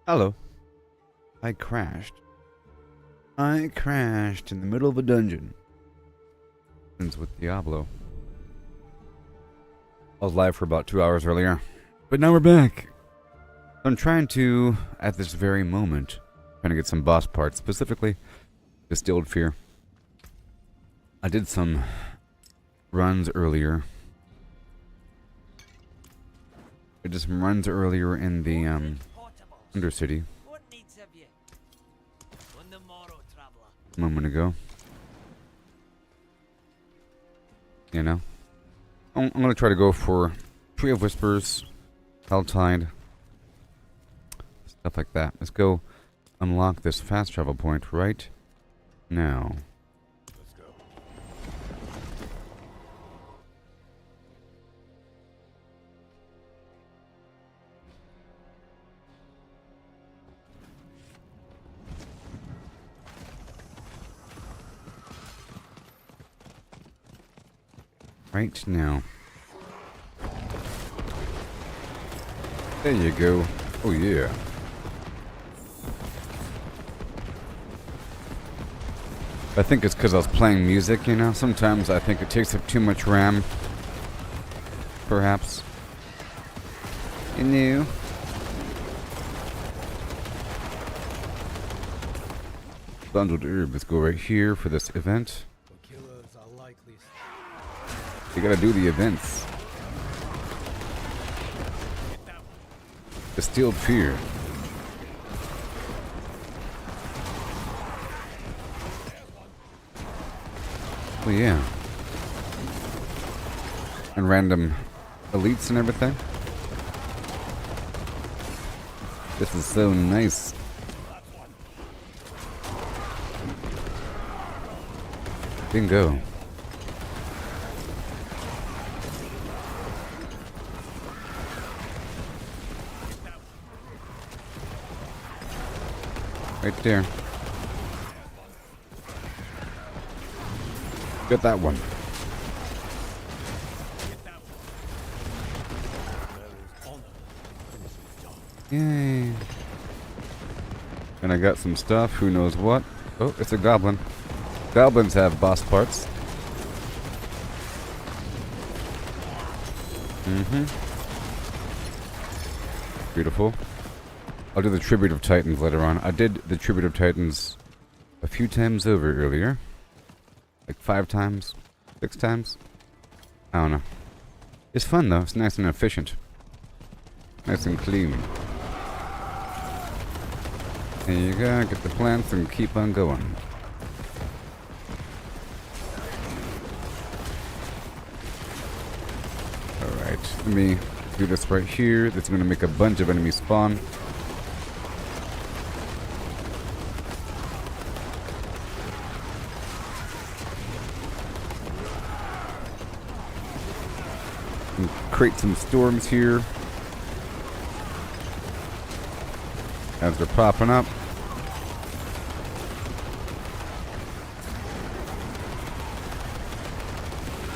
Hello. I crashed. I crashed in the middle of a dungeon. With Diablo. I was live for about 2 hours earlier. But now we're back. I'm trying to, at this very moment, trying to get some boss parts, specifically Distilled Fear. I did some runs earlier. I did some runs earlier in the Undercity. A moment ago. You know? I'm gonna try to go for Tree of Whispers, Helltide, stuff like that. Let's go unlock this fast travel point right now. Let's go. Right now. There you go. Oh yeah. I think it's because I was playing music, you know? Sometimes I think it takes up too much RAM. Perhaps. You know? Bundled herb. Let's go right here for this event. You gotta do the events. Distilled Fear. Oh yeah. And random elites and everything. This is so nice. Bingo. Right there. Get that one. Yay. And I got some stuff. Who knows what? Oh, it's a goblin. Goblins have boss parts. Beautiful. I'll do the Tribute of Titans later on. I did the Tribute of Titans a few times over earlier. Like 5 times? 6 times? I don't know. It's fun though. It's nice and efficient. Nice and clean. There you go. Get the plants and keep on going. Alright. Let me do this right here. That's going to make a bunch of enemies spawn. Create some storms here as they're popping up.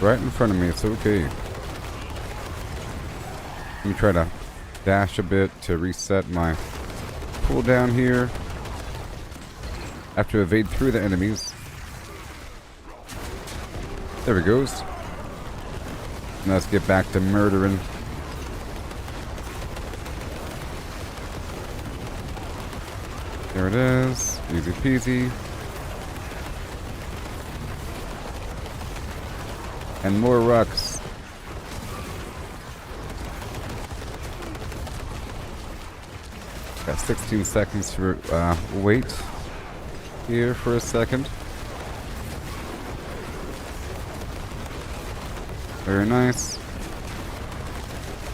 Right in front of me, it's okay. Let me try to dash a bit to reset my cooldown here. I have to evade through the enemies. There it goes. Now let's get back to murdering. There it is. Easy peasy. And more rocks. Got 16 seconds to wait here for a second. Very nice.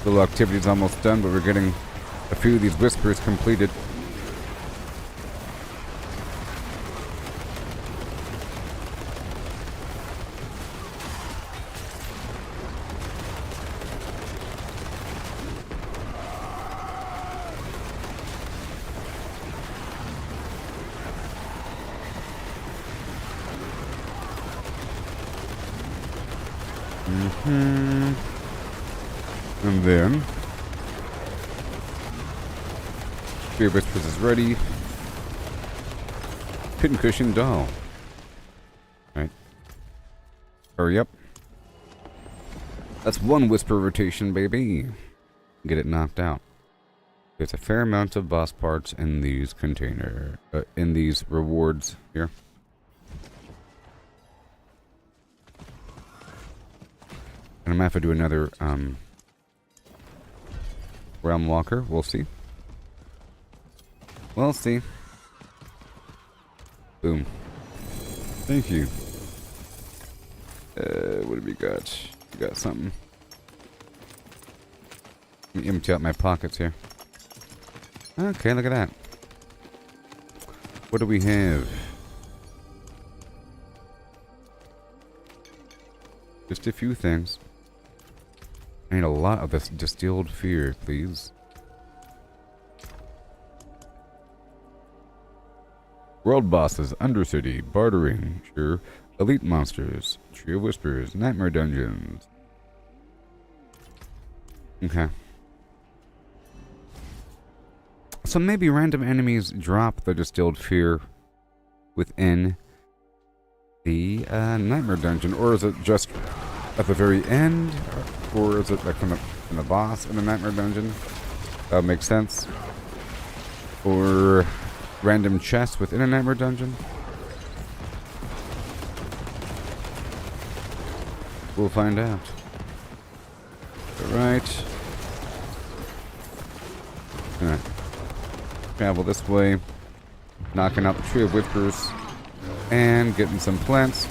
Little activity's almost done, but we're getting a few of these whispers completed. And then Tree of Whispers is ready. Pincushion doll. Alright. Hurry up. That's one whisper rotation, baby. Get it knocked out. There's a fair amount of boss parts in these in these rewards here. And I might have to do another Realmwaker. We'll see. We'll see. Boom. Thank you. What have we got? We got something. Let me empty out my pockets here. Okay, look at that. What do we have? Just a few things. I need a lot of this distilled fear, please. World bosses, Undercity, bartering, sure. Elite monsters, Tree of Whispers, Nightmare dungeons. Okay. So maybe random enemies drop the distilled fear within the Nightmare dungeon, or is it just at the very end, or is it like from the boss in the Nightmare dungeon? That would make sense. Or random chests within a Nightmare dungeon. We'll find out. Alright. Alright. Travel this way. Knocking out the Tree of Whispers. And getting some plants.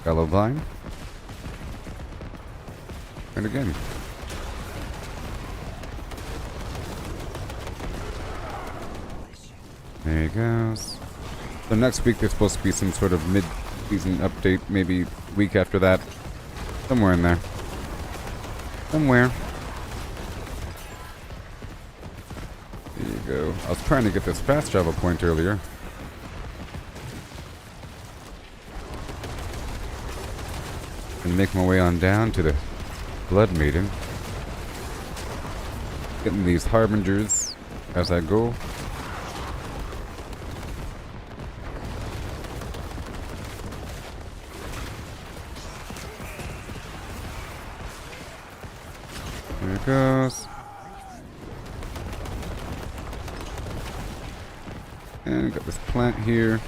Fellow vine. And again. There he goes. So next week there's supposed to be some sort of mid-season update, maybe week after that. Somewhere in there. Somewhere. There you go. I was trying to get this fast travel point earlier. And make my way on down to the Blood Maiden. Getting these harbingers as I go. There it goes. And got this plant here.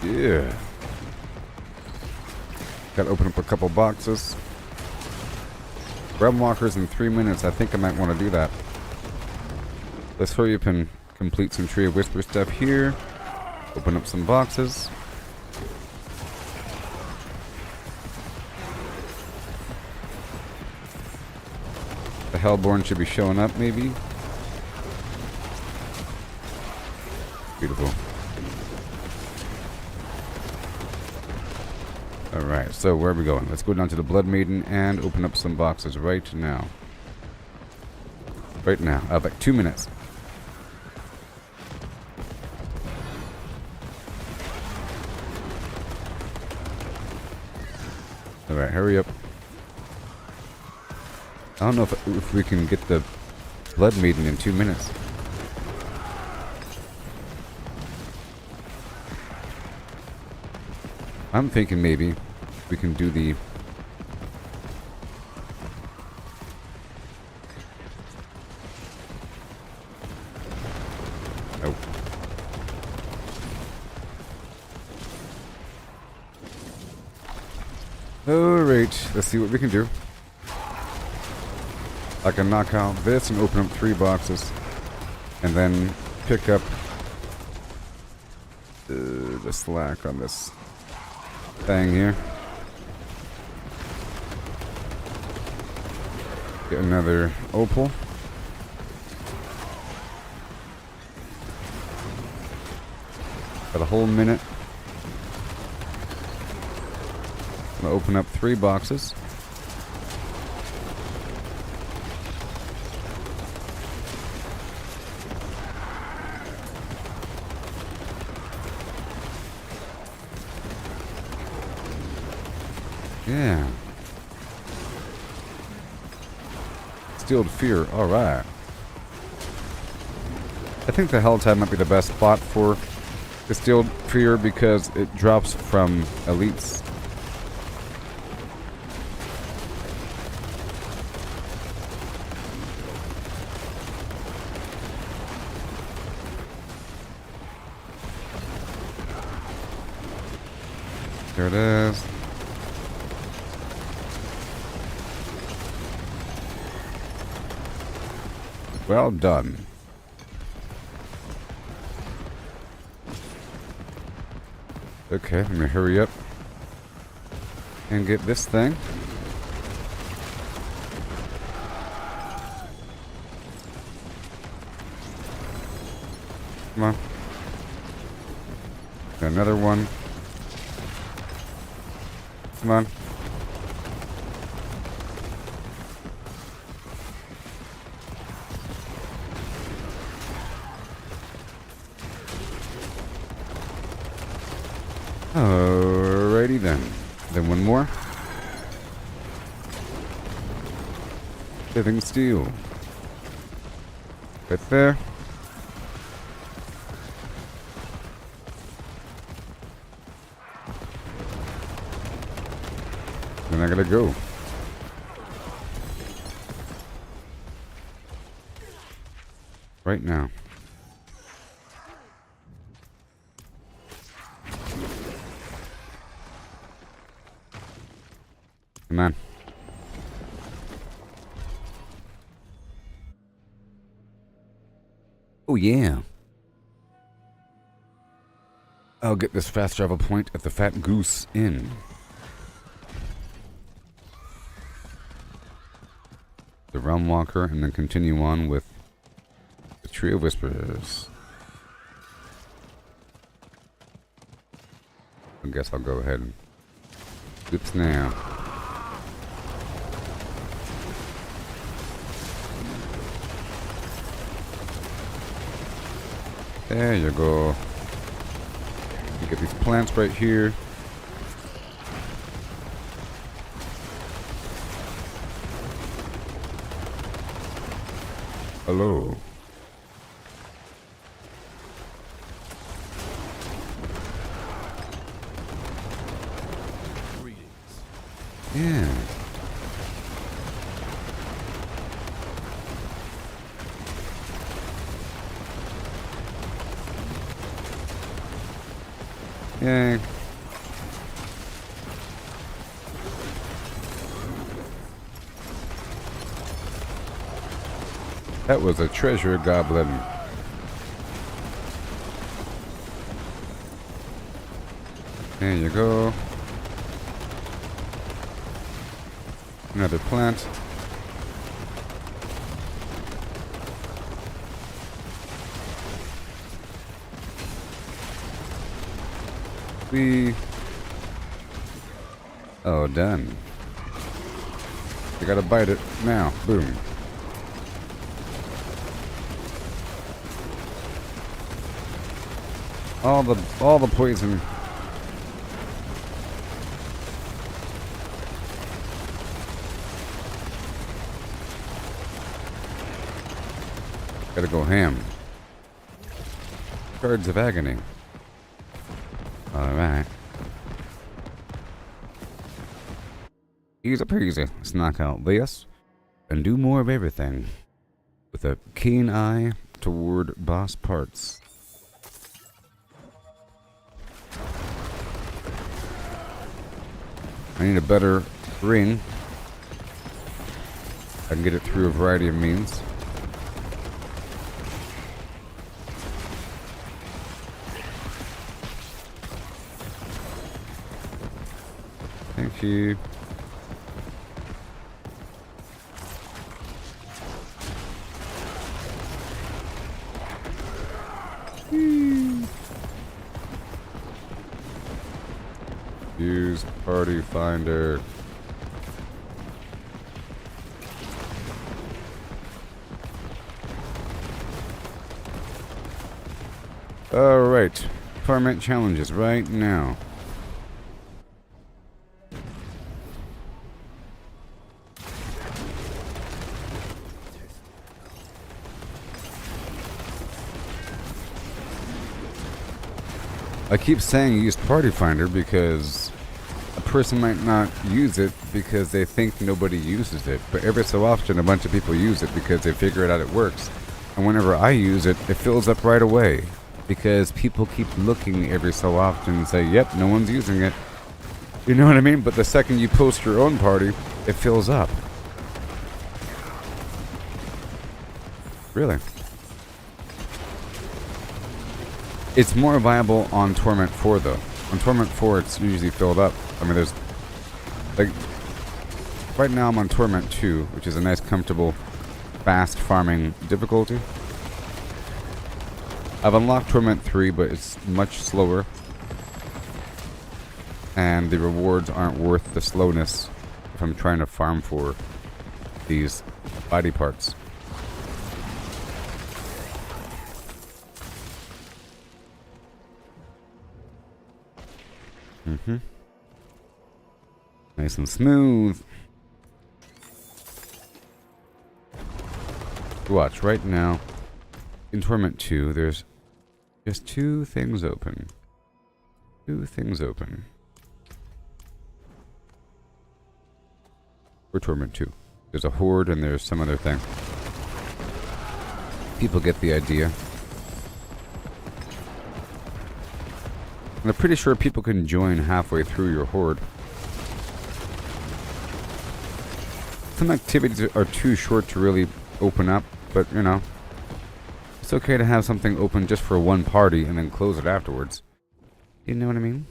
Yeah. Gotta open up a couple boxes. Realmwakers in 3 minutes. I think I might want to do that. Let's hurry up and complete some Tree of Whisper stuff here. Open up some boxes. The Hellborn should be showing up, maybe. Beautiful. Alright, so where are we going? Let's go down to the Blood Maiden and open up some boxes right now. Right now. I have like 2 minutes. Alright, hurry up. I don't know if we can get the Blood Maiden in 2 minutes. I'm thinking maybe we can do the... Oh. Alright, let's see what we can do. I can knock out this and open up 3 boxes. And then pick up the slack on this thing here. Get another opal. Got a whole minute. I'm gonna open up 3 boxes. Yeah. Stilled Fear. Alright. I think the Helltide might be the best spot for Distilled Fear because it drops from elites. There it is. Well done. Okay, let me hurry up and get this thing. Come on. Got another one. Come on. Alrighty then. Then one more. Living Steel. Right there. Then I gotta go. Right now. Come on. Oh yeah. I'll get this fast travel point at the Fat Goose Inn. The Realmwaker, and then continue on with the Tree of Whispers. I guess I'll go ahead and oops now. There you go. You get these plants right here. Hello. Yeah. Yay. That was a treasure goblin. There you go. Another plant. Oh, done. You gotta bite it now. Boom. All the poison. Gotta go ham. Cards of Agony. Alright. Easy peasy. Let's knock out this and do more of everything with a keen eye toward boss parts. I need a better ring. I can get it through a variety of means. Thank you. Use Party Finder. Alright. Torment challenges right now. I keep saying use Party Finder because a person might not use it because they think nobody uses it. But every so often a bunch of people use it because they figured out it works. And whenever I use it, it fills up right away. Because people keep looking every so often and say, yep, no one's using it. You know what I mean? But the second you post your own party, it fills up. Really? It's more viable on Torment 4 though. On Torment 4 it's usually filled up. I mean there's like right now I'm on Torment 2, which is a nice comfortable fast farming difficulty. I've unlocked Torment 3 but it's much slower. And the rewards aren't worth the slowness if I'm trying to farm for these body parts. Nice and smooth. Watch, right now, in Torment 2, there's just 2 things open. 2 things open. For Torment 2. There's a horde and there's some other thing. People get the idea. And I'm pretty sure people can join halfway through your horde. Some activities are too short to really open up, but you know, it's okay to have something open just for one party and then close it afterwards. You know what I mean?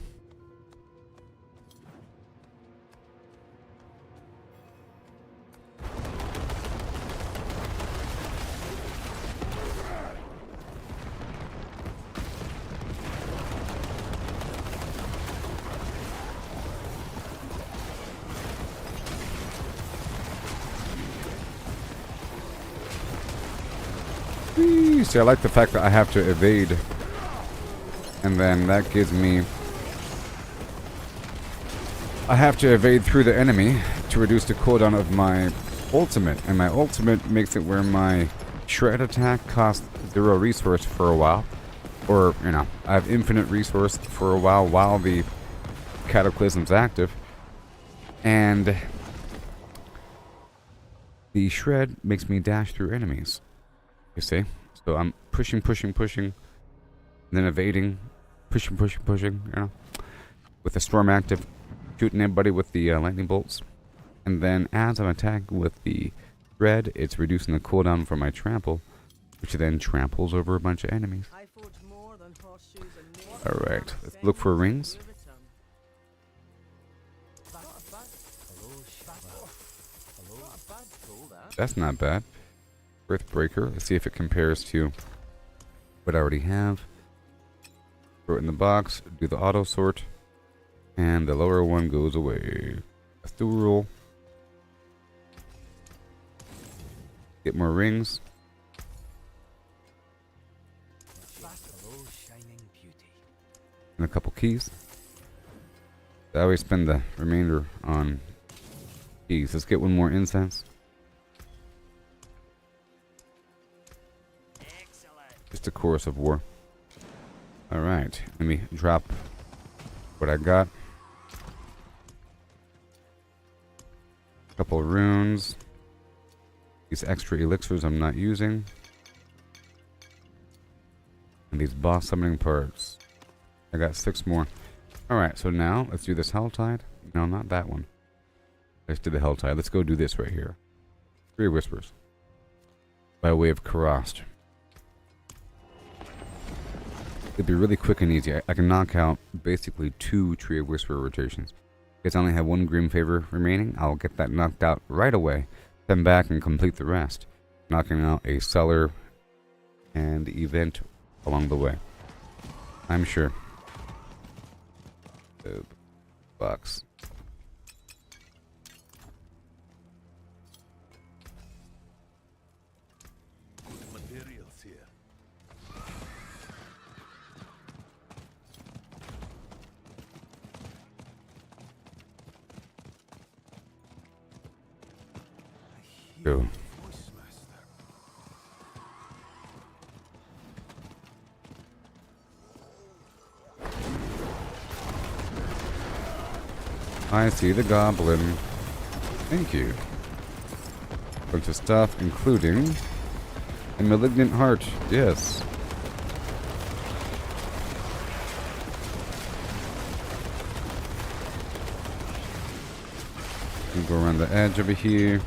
See, I like the fact that I have to evade, and then that gives me... I have to evade through the enemy to reduce the cooldown of my ultimate, and my ultimate makes it where my shred attack costs 0 resource for a while, or, you know, I have infinite resource for a while the Cataclysm's active, and the shred makes me dash through enemies, you see? So I'm pushing, and then evading, pushing, you know, with the storm active, shooting everybody with the lightning bolts. And then as I'm attacking with the shred, it's reducing the cooldown for my trample, which then tramples over a bunch of enemies. Alright, let's look for rings. That's not bad. Earthbreaker. Let's see if it compares to what I already have. Throw it in the box, do the auto sort, and the lower one goes away. Ethereal. Get more rings. And a couple keys. I always spend the remainder on keys. Let's get one more incense. Just a chorus of war. Alright, let me drop what I got. A couple of runes. These extra elixirs I'm not using. And these boss summoning parts. I got 6 more. Alright, so now let's do this Helltide. No, not that one. Let's do the Helltide. Let's go do this right here. 3 Whispers. By way of Karast. It'd be really quick and easy. I can knock out basically 2 Tree of Whisper rotations. Because I only have 1 Grim Favor remaining, I'll get that knocked out right away. Then back and complete the rest. Knocking out a cellar and event along the way. I'm sure. Box. Go. I see the goblin. Thank you. Bunch of stuff, including a malignant heart. Yes. We go around the edge over here.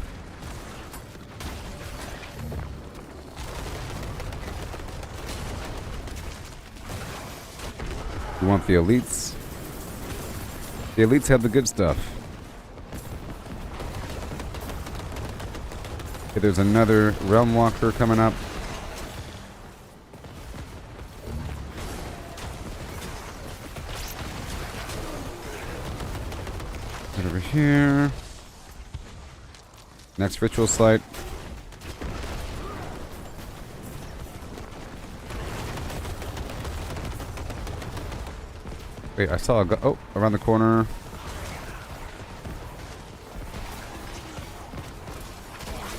You want the elites? The elites have the good stuff. Okay, there's another Realmwaker coming up. Right over here. Next ritual site. Wait, I saw a oh, around the corner.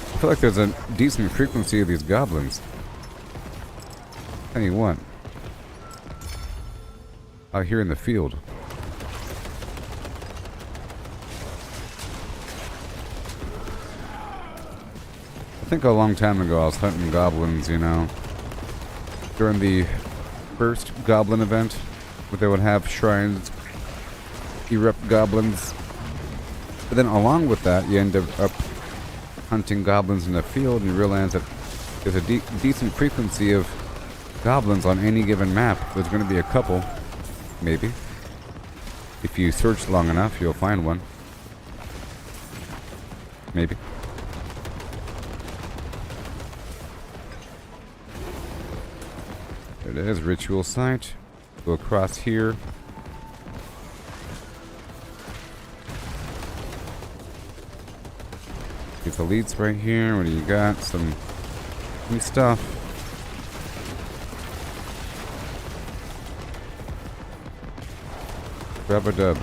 I feel like there's a decent frequency of these goblins. Tell you what. Out here in the field. I think a long time ago I was hunting goblins, you know. During the first goblin event, where they would have shrines, erupt goblins. But then along with that, you end up hunting goblins in the field and you realize that there's a decent frequency of goblins on any given map. There's going to be a couple, maybe. If you search long enough, you'll find one. Maybe. There it is, ritual site. Go across here. These elites right here. What do you got? Some new stuff. Grab a dub.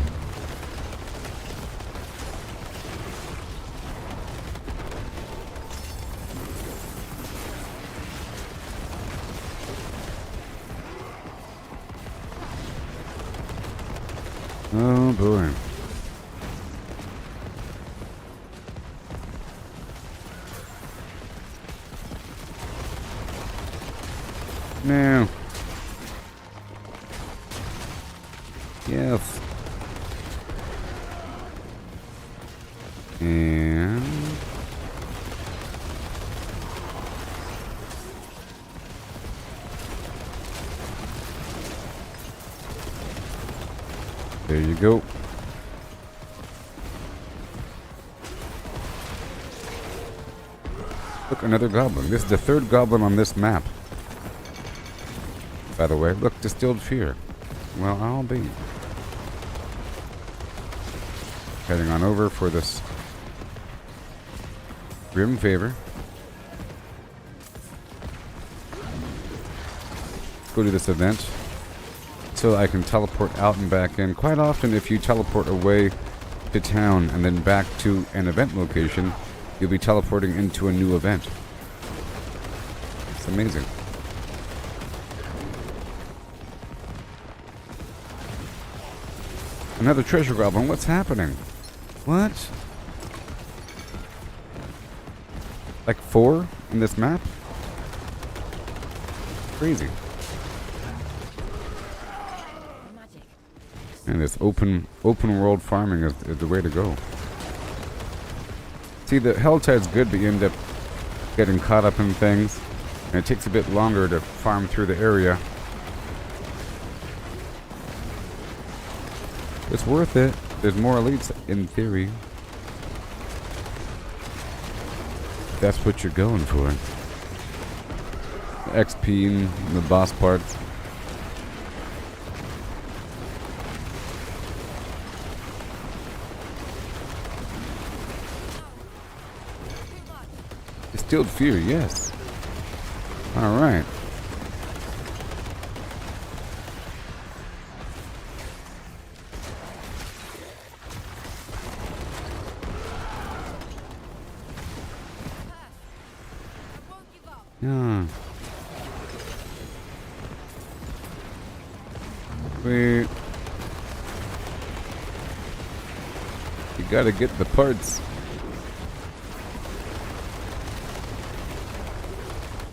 Oh boy. No. Yes. And there you go. Look, another goblin. This is the third goblin on this map. By the way, look, distilled fear. Well, I'll be. Heading on over for this grim favor. Go to this event so I can teleport out and back in. Quite often, if you teleport away to town and then back to an event location, you'll be teleporting into a new event. It's amazing. Another treasure goblin. What's happening? What? Like 4 in this map? Crazy. And this open world farming is the way to go. See, the Helltide's good, but you end up getting caught up in things, and it takes a bit longer to farm through the area. It's worth it. There's more elites in theory. That's what you're going for. XP and the boss parts. Distilled fear, yes. Alright. Yeah. Wait. You gotta get the parts.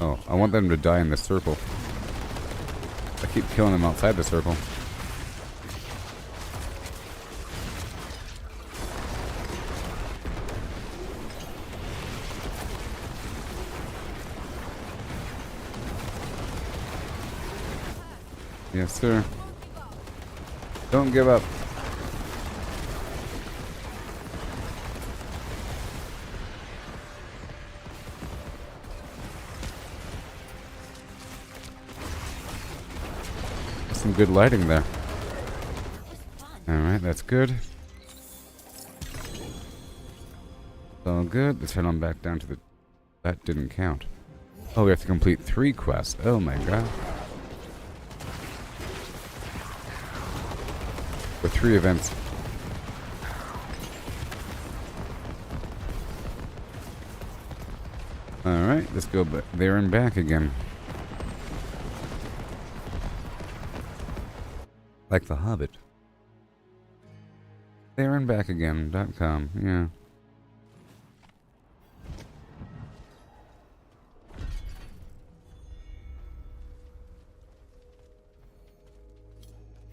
Oh, I want them to die in the circle. I keep killing them outside the circle. Yes, sir. Don't give up. Some good lighting there. Alright, that's good. All good. Let's head on back down to the... That didn't count. Oh, we have to complete 3 quests. Oh my god. For 3 events. Alright, let's go there and back again. Like The Hobbit. There and back again.com, yeah.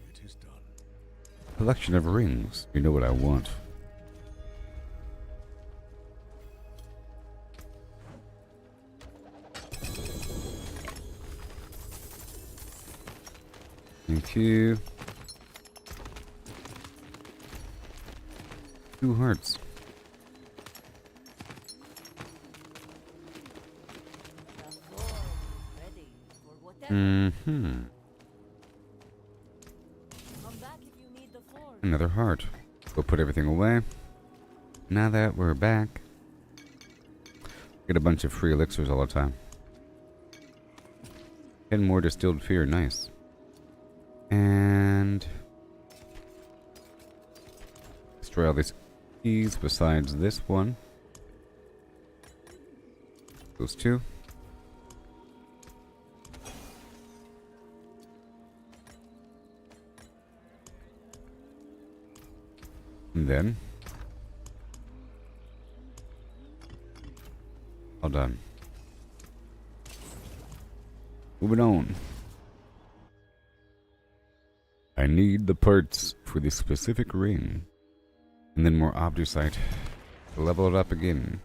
It is done. Collection of rings. You know what I want. Thank you. 2 hearts. Mm-hmm. Another heart. Go put everything away. Now that we're back, get a bunch of free elixirs all the time. 10 more distilled fear. Nice. And destroy all these keys besides this one. Those 2. And then all done. Moving on. I need the parts for the specific ring. And then more Obducite. Level it up again.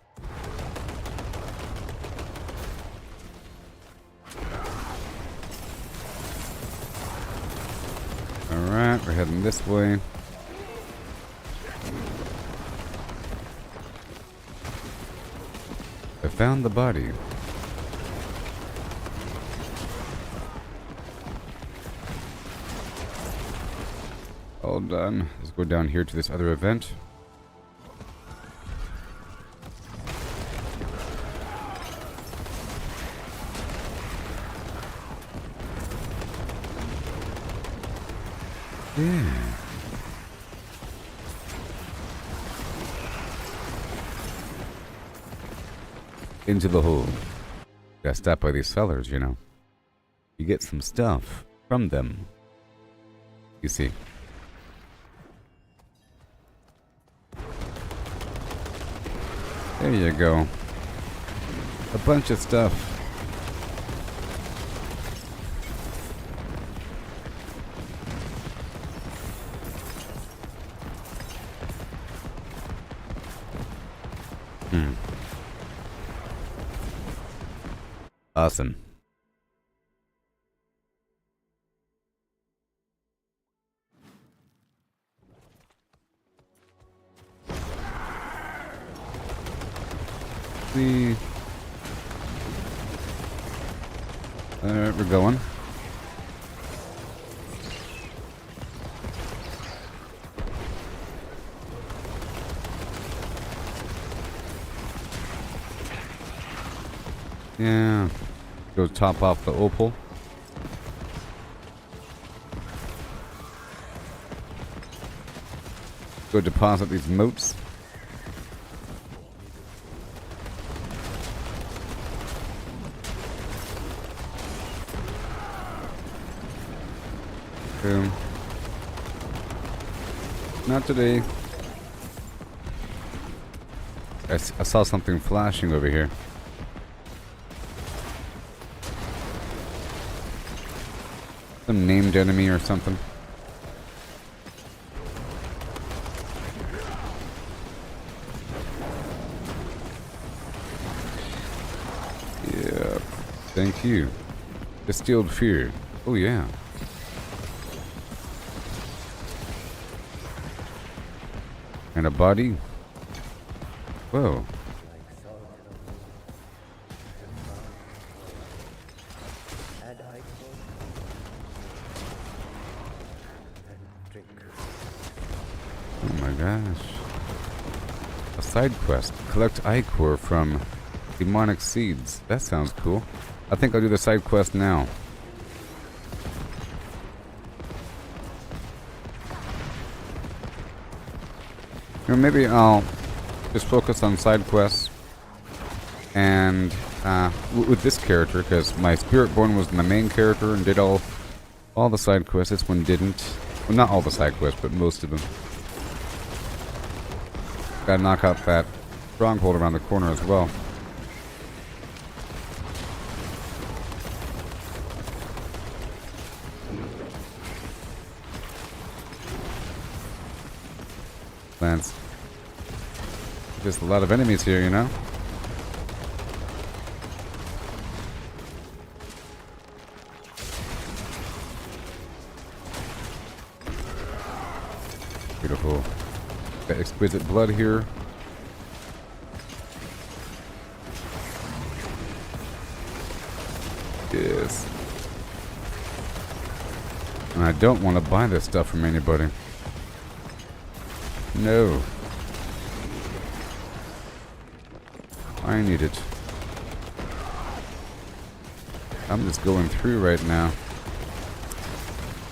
Alright, we're heading this way. I found the body. All done. Let's go down here to this other event. Yeah. Into the hole. Gotta stop by these sellers, you know. You get some stuff from them. You see. There you go. A bunch of stuff. Awesome. See. Alright, we're going. Yeah. Go top off the opal. Go deposit these motes. Boom. Not today. I saw something flashing over here. Some named enemy or something. Yeah. Thank you. Distilled fear. Oh yeah. And a body. Whoa. Oh my gosh. A side quest. Collect ichor from demonic seeds. That sounds cool. I think I'll do the side quest now. Or maybe I'll just focus on side quests and with this character, because my Spiritborn was my main character and did all the side quests. This one didn't. Well, not all the side quests, but most of them. Gotta knock out that stronghold around the corner as well. Lance. Just a lot of enemies here, you know? Beautiful. Got exquisite blood here. Yes. And I don't want to buy this stuff from anybody. No. I need it. I'm just going through right now.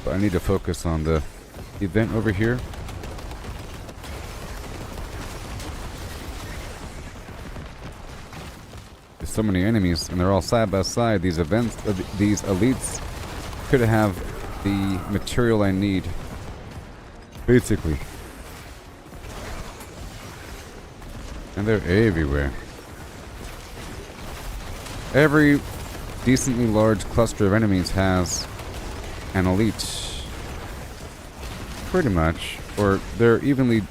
But I need to focus on the event over here. There's so many enemies, and they're all side by side. These events, these elites could have the material I need. Basically. And they're everywhere. Every decently large cluster of enemies has an elite. Pretty much. Or they're evenly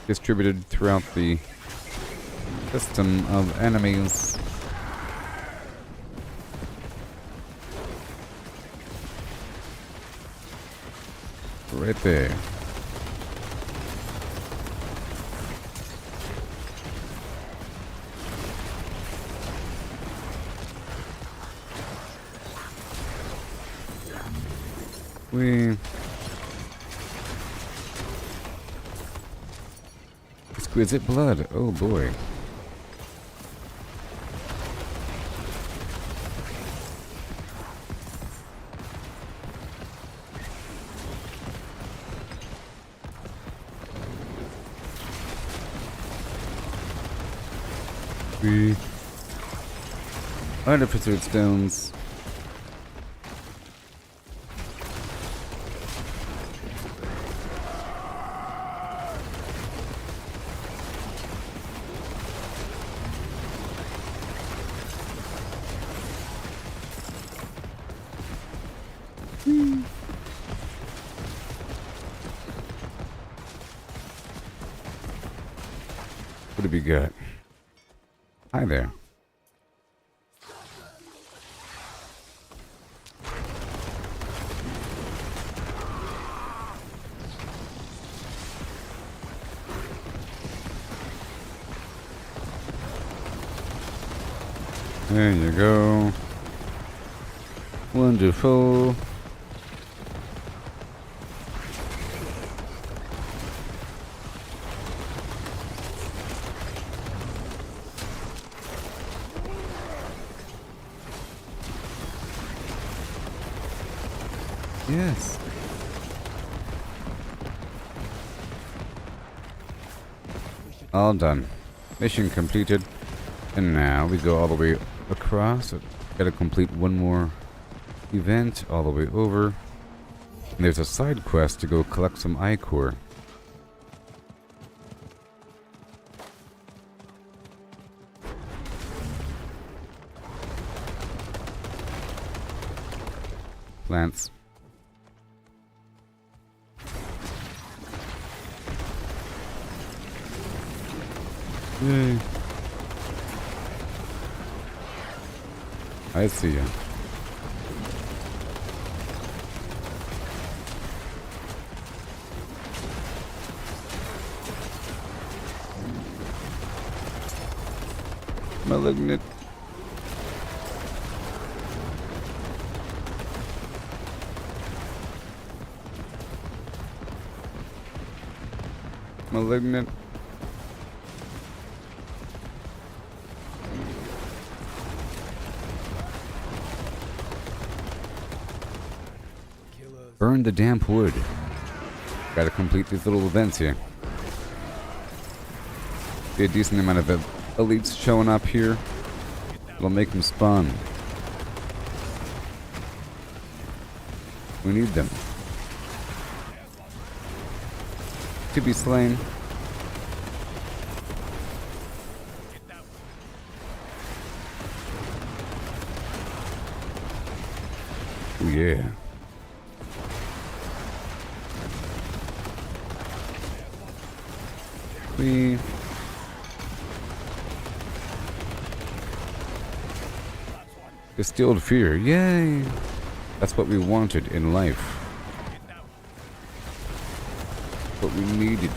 distributed throughout the system of enemies. Right there. Exquisite blood. Oh boy. Artificer stones. What have we got? Hi there. There you go. Wonderful. Yes. All done. Mission completed. And now we go all the way across. Gotta complete one more event all the way over. And there's a side quest to go collect some ichor. Plants. Yay. I see ya. Malignant. Malignant. Burn the damp wood. Gotta complete these little events here. Be a decent amount of elites showing up here. It'll make them spawn. We need them to be slain. Oh yeah. We distilled fear. Yay! That's what we wanted in life. What we needed.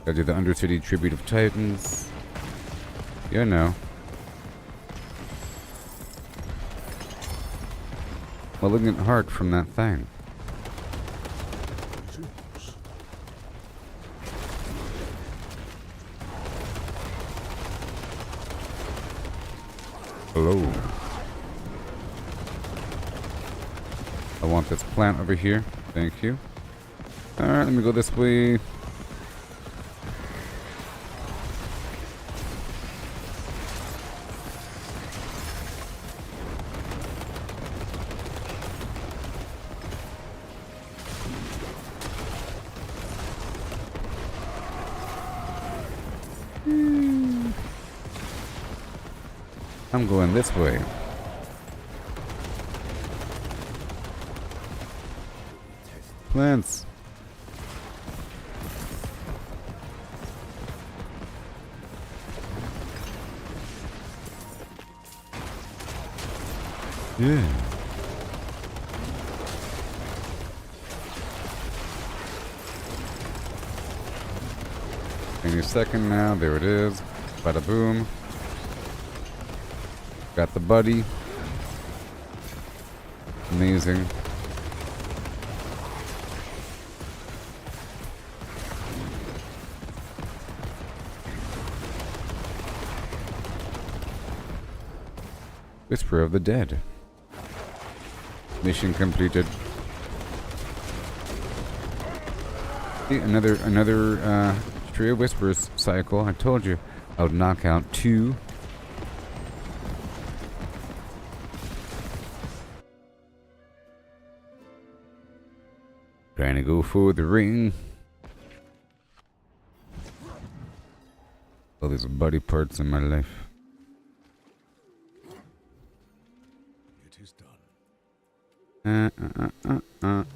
Gotta do the Undercity Tribute of Titans. You know. Malignant heart from that thing. Hello. I want this plant over here. Thank you. Alright, let me go this way. I'm going this way. Plants. Yeah. Any second now. There it is. Bada boom. Got the buddy. Amazing. Whisper of the Dead. Mission completed. See, another Tree of Whispers cycle. I told you I would knock out 2. Trying to go for the ring. All these buddy parts in my life. It is done.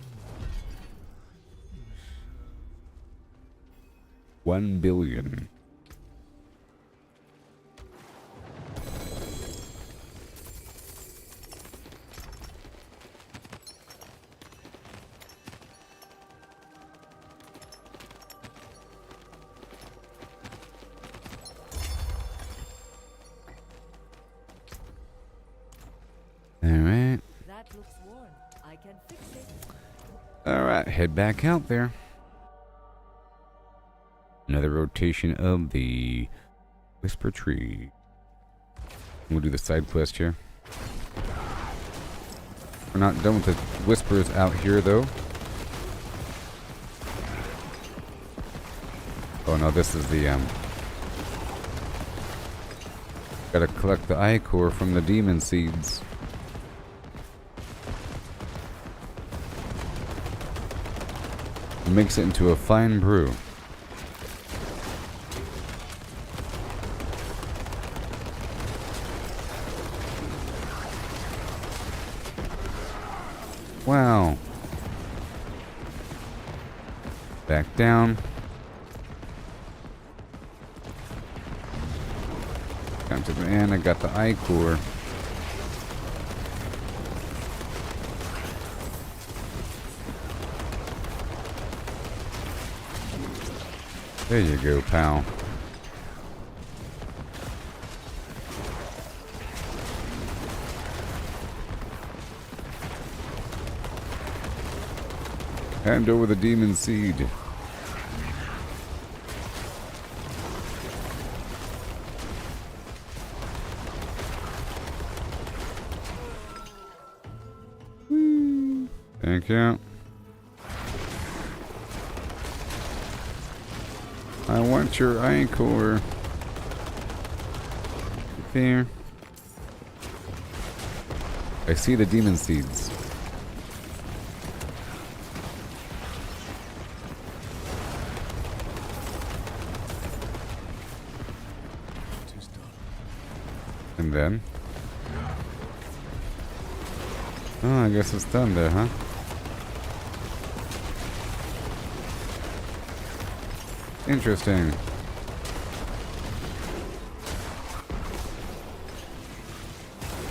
1 billion. Alright. That looks worn. I can fix it. Alright, head back out there. Another rotation of the Whisper Tree. We'll do the side quest here. We're not done with the Whispers out here though. Oh no, this is the gotta collect the ichor from the demon seeds. Makes it into a fine brew. Wow. Back down. Down to the end. I got the eye core. There you go, pal. Hand over the demon seed. Thank you. I want your eye core. There. I see the demon seeds. And then? Oh, I guess it's done there, huh? Interesting.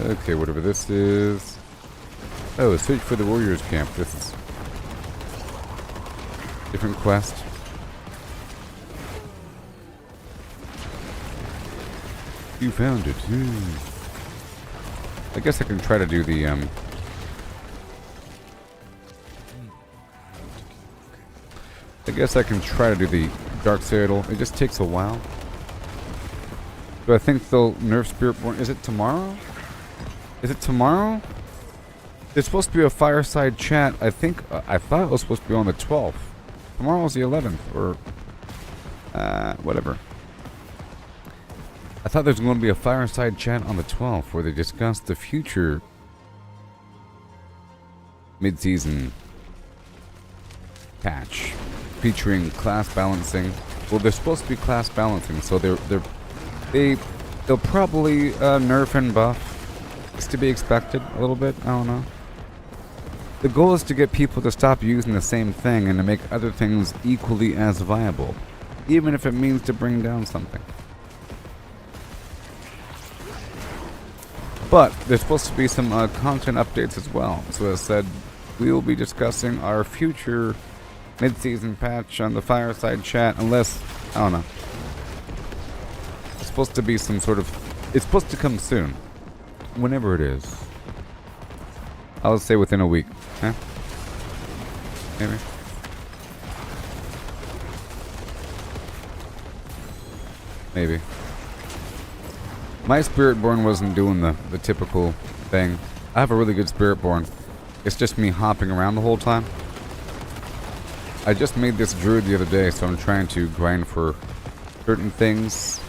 Okay, whatever this is. Oh, search for the warriors camp. This is different quest. You found it. I guess I can try to do the I guess I can try to do the Dark Citadel. It just takes a while. Do I think they'll nerf Spiritborn? Is it tomorrow? Is it tomorrow? There's supposed to be a fireside chat. I think I thought it was supposed to be on the 12th. Tomorrow's the 11th, or whatever. I thought there was going to be a fireside chat on the 12th where they discussed the future mid-season patch featuring class balancing. Well, they're supposed to be class balancing, so they'll probably nerf and buff. It's to be expected a little bit. I don't know. The goal is to get people to stop using the same thing and to make other things equally as viable, even if it means to bring down something. But there's supposed to be some content updates as well. So as said, we will be discussing our future mid-season patch on the fireside chat, unless, I don't know. It's supposed to be some sort of, it's supposed to come soon. Whenever it is. I'll say within a week. Huh? Maybe. Maybe. My Spiritborn wasn't doing the typical thing. I have a really good Spiritborn. It's just me hopping around the whole time. I just made this druid the other day, so I'm trying to grind for certain things.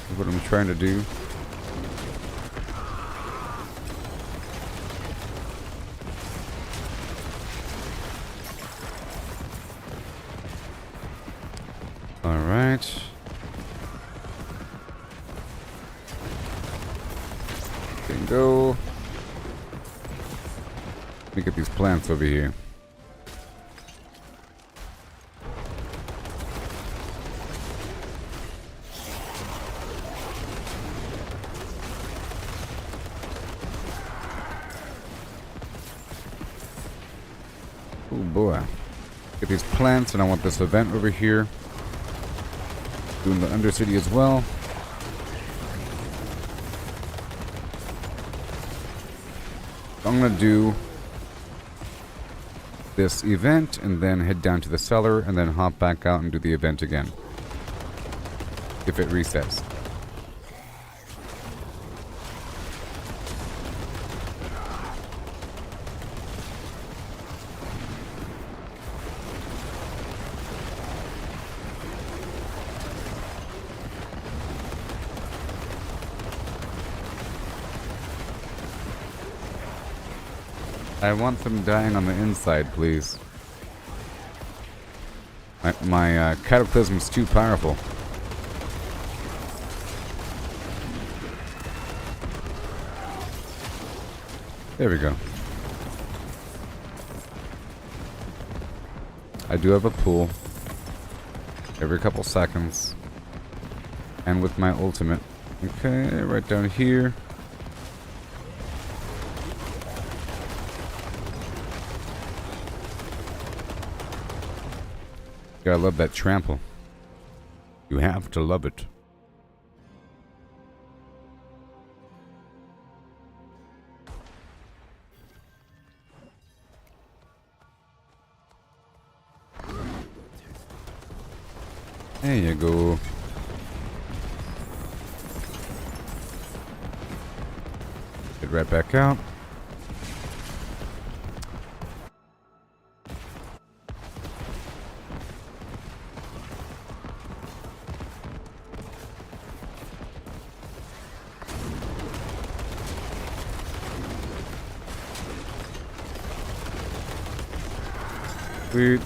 That's what I'm trying to do. Alright. Bingo. Let me get these plants over here. Oh boy. Get these plants, and I want this event over here. Doing the Undercity as well. So I'm going to do this event and then head down to the cellar and then hop back out and do the event again. If it resets. I want them dying on the inside, please. My Cataclysm's too powerful. There we go. I do have a pool every couple seconds. And with my ultimate. Okay, right down here. Gotta love that trample. You have to love it. There you go. Get right back out. Sweet.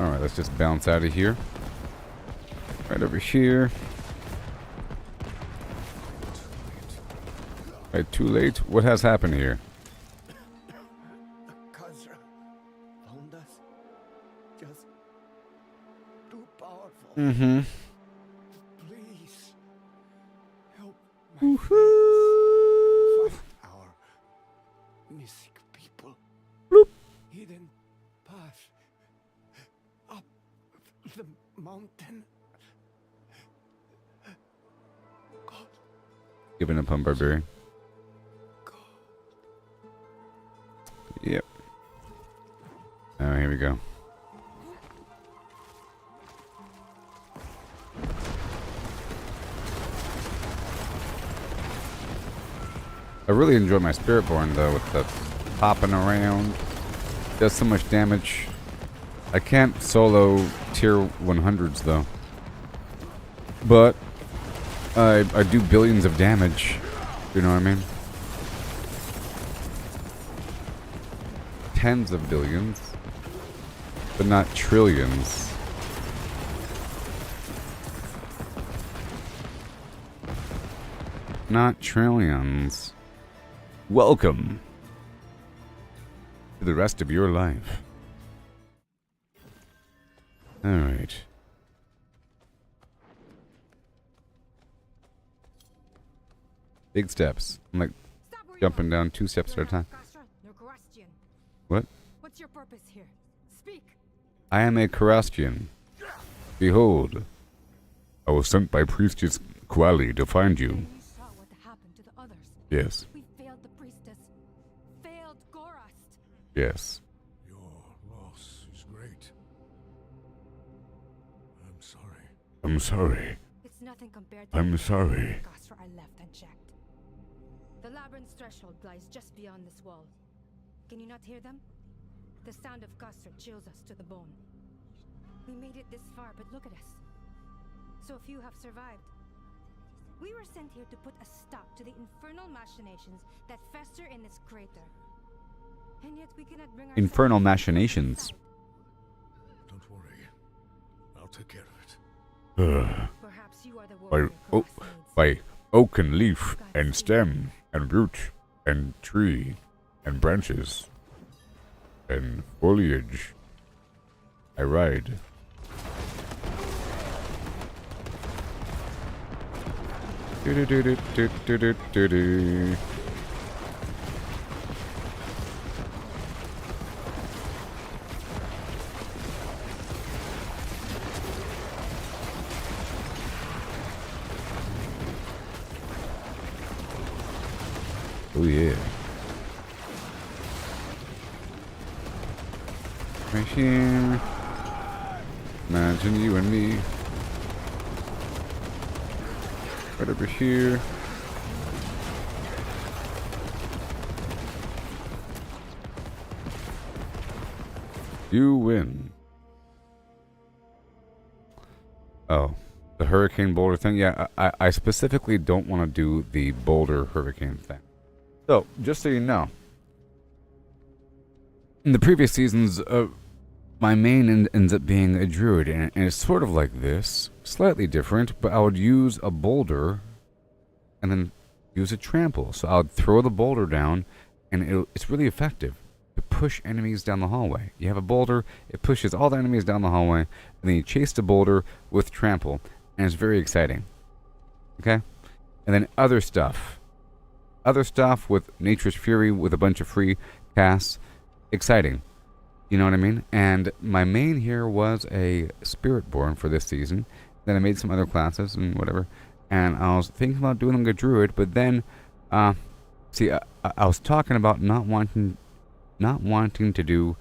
Alright, let's just bounce out of here. Right over here. Right, too late? What has happened here? Khazra found us. Just too powerful. Mm-hmm. Please help my friends find our missing people. Bloop. Hidden path up the mountain. God, Giving up on Barbarian. God. Yep. Oh, here we go. I really enjoy my Spiritborn though, with the popping around. Does so much damage. I can't solo tier 100s though. But I do billions of damage. You know what I mean? Tens of billions. But not trillions. Not trillions. Welcome to the rest of your life. Alright. Big steps. I'm like jumping down 2 steps at a time. What? What's your purpose here? Speak. I am a Karastian. Behold, I was sent by Priestess Quali to find you. You saw what happened to the others. Yes, We failed the priestess. Failed Gorast. yes. Your loss is great. I'm sorry. I'm sorry. It's nothing compared to I'm the sorry. Castra I left unchecked. The labyrinth's threshold lies just beyond this wall. Can you not hear them? The sound of Castra chills us to the bone. We made it this far, but look at us. So few have survived. We were sent here to put a stop to the infernal machinations that fester in this crater. And yet we cannot bring Infernal ourselves machinations. to Don't worry. I'll take care of it. Perhaps you are the By, warrior oh, Gorast needs. by oak and leaf and stem and root and tree and branches and foliage, I ride. Do-do-do-do-do-do-do-do. Oh yeah. Right here. Imagine you and me. Right over here. You win. Oh, the hurricane boulder thing? Yeah, I specifically don't want to do the boulder hurricane thing. So, just so you know, in the previous seasons, my main ends up being a druid, and it's sort of like this, slightly different, but I would use a boulder and then use a trample. So I would throw the boulder down, and it's really effective to push enemies down the hallway. You have a boulder, it pushes all the enemies down the hallway, and then you chase the boulder with trample, and it's very exciting. Okay? And then other stuff. Other stuff with Nature's Fury with a bunch of free casts. Exciting. You know what I mean? And my main here was a Spiritborn for this season. Then I made some other classes and whatever. And I was thinking about doing a druid, but then, I was talking about not wanting to do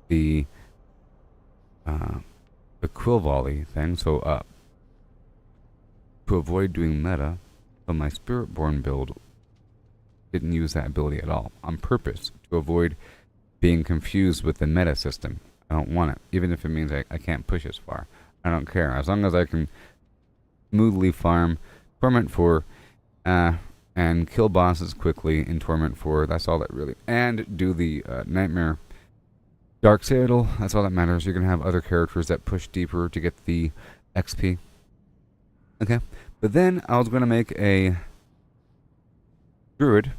the quill volley thing. So, to avoid doing meta, so my Spiritborn build didn't use that ability at all on purpose to avoid being confused with the meta system. I don't want it, even if it means I can't push as far. I don't care. As long as I can smoothly farm Torment 4 and kill bosses quickly in Torment 4, that's all that really... And do the Nightmare Dark Citadel, that's all that matters. You're going to have other characters that push deeper to get the XP. Okay, but then I was going to make a druid,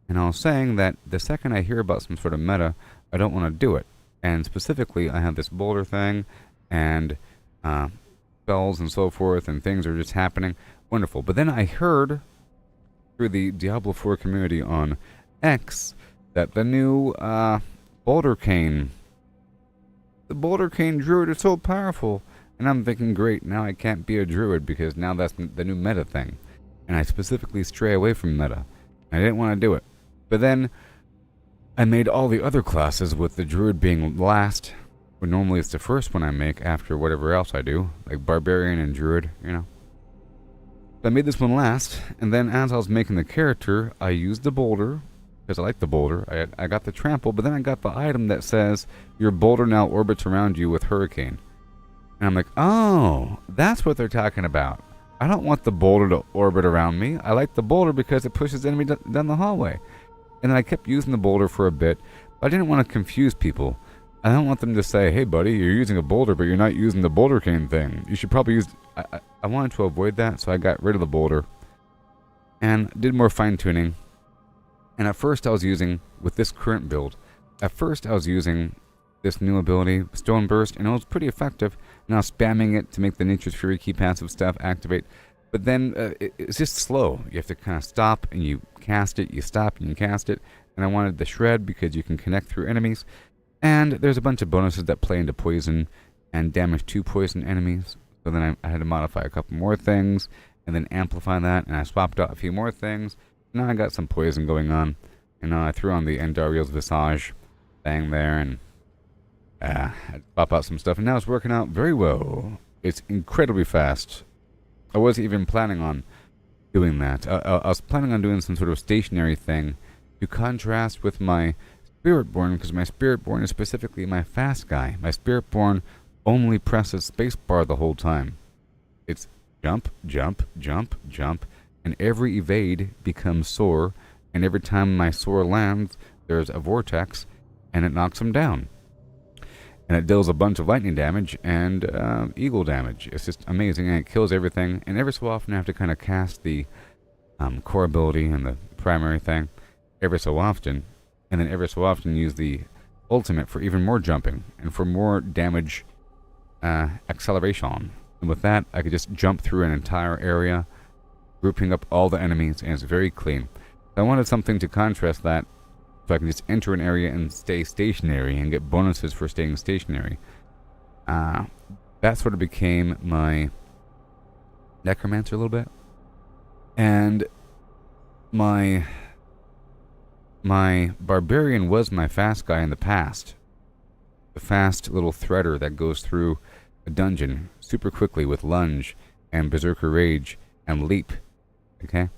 and I was saying that the second I hear about some sort of meta, I don't want to do it. And specifically, I have this boulder thing, and spells and so forth, and things are just happening. Wonderful. But then I heard through the Diablo 4 community on X that the new Boulder Cane, the Boulder Cane druid is so powerful. And I'm thinking, great, now I can't be a druid because now that's the new meta thing. And I specifically stray away from meta. I didn't want to do it. But then I made all the other classes with the druid being last. When normally it's the first one I make after whatever else I do. Like barbarian and druid, you know. So I made this one last. And then as I was making the character, I used the boulder. Because I like the boulder. I got the trample. But then I got the item that says, your boulder now orbits around you with hurricane. And I'm like, oh, that's what they're talking about. I don't want the boulder to orbit around me. I like the boulder because it pushes enemies down the hallway. And then I kept using the boulder for a bit. But I didn't want to confuse people. I don't want them to say, hey, buddy, you're using a boulder, but you're not using the boulder cane thing. You should probably use... I wanted to avoid that, so I got rid of the boulder. And did more fine-tuning. And at first I was using, with this current build, at first I was using this new ability, Stone Burst, and it was pretty effective. And I was spamming it to make the Nature's Fury key passive stuff activate. But then it's just slow. You have to kind of stop and you cast it, you stop and you cast it. And I wanted the Shred because you can connect through enemies. And there's a bunch of bonuses that play into poison and damage to poison enemies. So then I had to modify a couple more things and then amplify that. And I swapped out a few more things. Now I got some poison going on. And I threw on the Endariel's Visage thing there and I pop out some stuff, and now it's working out very well. It's incredibly fast. I wasn't even planning on doing that. I was planning on doing some sort of stationary thing to contrast with my Spiritborn, because my Spiritborn is specifically my fast guy. My Spiritborn only presses spacebar the whole time. It's jump, jump, jump, jump, and every evade becomes soar, and every time my soar lands, there's a vortex, and it knocks him down. And it deals a bunch of lightning damage and eagle damage. It's just amazing, and it kills everything. And every so often I have to kind of cast the core ability and the primary thing every so often. And then every so often use the ultimate for even more jumping and for more damage acceleration. And with that, I could just jump through an entire area, grouping up all the enemies, and it's very clean. So I wanted something to contrast that, so I can just enter an area and stay stationary and get bonuses for staying stationary. That sort of became my Necromancer a little bit. And my Barbarian was my fast guy in the past. The fast little threader that goes through a dungeon super quickly with lunge and Berserker Rage and leap. Okay?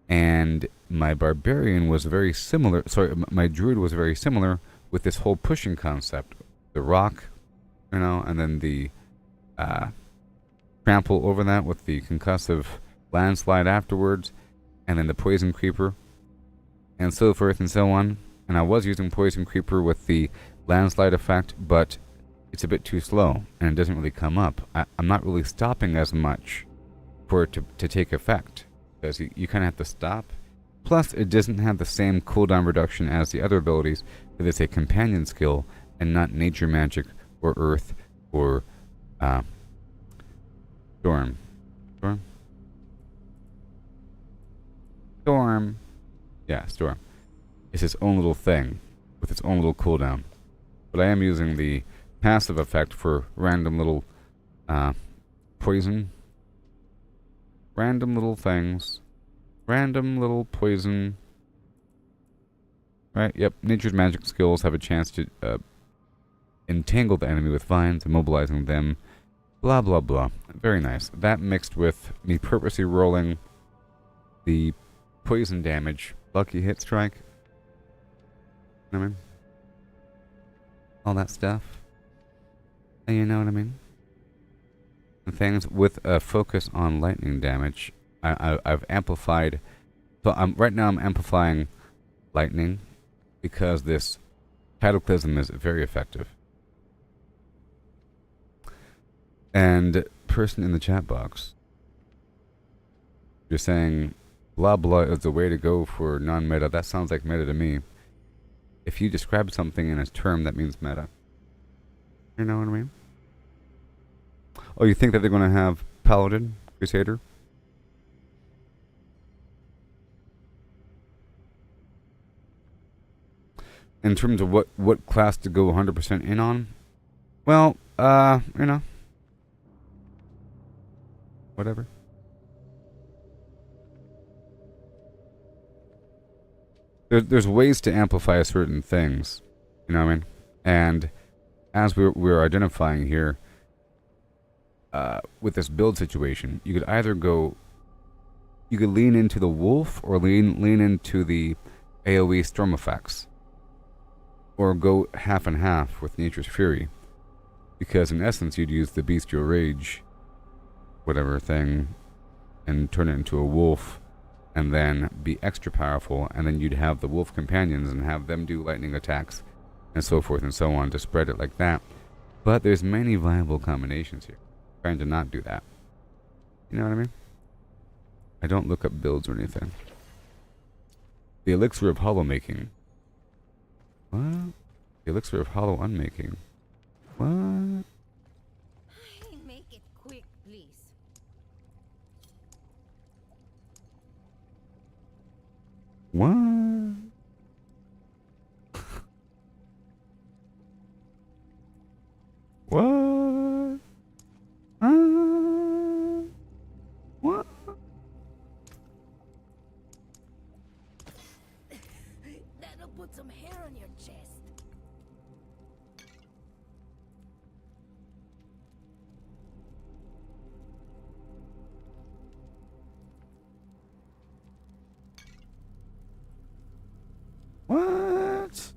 And my Barbarian was very similar, my Druid was very similar with this whole pushing concept. The rock, you know, and then the trample over that with the concussive landslide afterwards, and then the poison creeper, and so forth and so on. And I was using poison creeper with the landslide effect, but it's a bit too slow and it doesn't really come up. I'm not really stopping as much for it to take effect, because you kind of have to stop. Plus, it doesn't have the same cooldown reduction as the other abilities, because it's a companion skill and not nature magic or earth or storm. Storm? Storm. Yeah, storm. It's its own little thing with its own little cooldown. But I am using the passive effect for random little poison. Random little things. Random little poison. Right, yep. Nature's magic skills have a chance to entangle the enemy with vines, immobilizing them. Blah, blah, blah. Very nice. That mixed with me purposely rolling the poison damage. Lucky hit strike. You know what I mean? All that stuff. You know what I mean? And things with a focus on lightning damage. I've amplified. So right now I'm amplifying lightning because this cataclysm is very effective. And person in the chat box, you're saying blah blah is the way to go for non-meta. That sounds like meta to me. If you describe something in a term, that means meta. You know what I mean? Oh, you think that they're going to have Paladin, Crusader? In terms of what class to go 100% in on? Well, you know. Whatever. There's ways to amplify certain things, you know what I mean? And as we're identifying here, with this build situation, you could either you could lean into the wolf or lean into the AoE storm effects, or go half and half with Nature's Fury, because in essence you'd use the Bestial Rage, whatever thing, and turn it into a wolf. And then be extra powerful, and then you'd have the wolf companions and have them do lightning attacks and so forth and so on to spread it like that. But there's many viable combinations here. I'm trying to not do that. You know what I mean? I don't look up builds or anything. The elixir of hollow making. What? The elixir of hollow unmaking. What? Make it quick, please. What? What? What? That'll put some hair on your chest. What?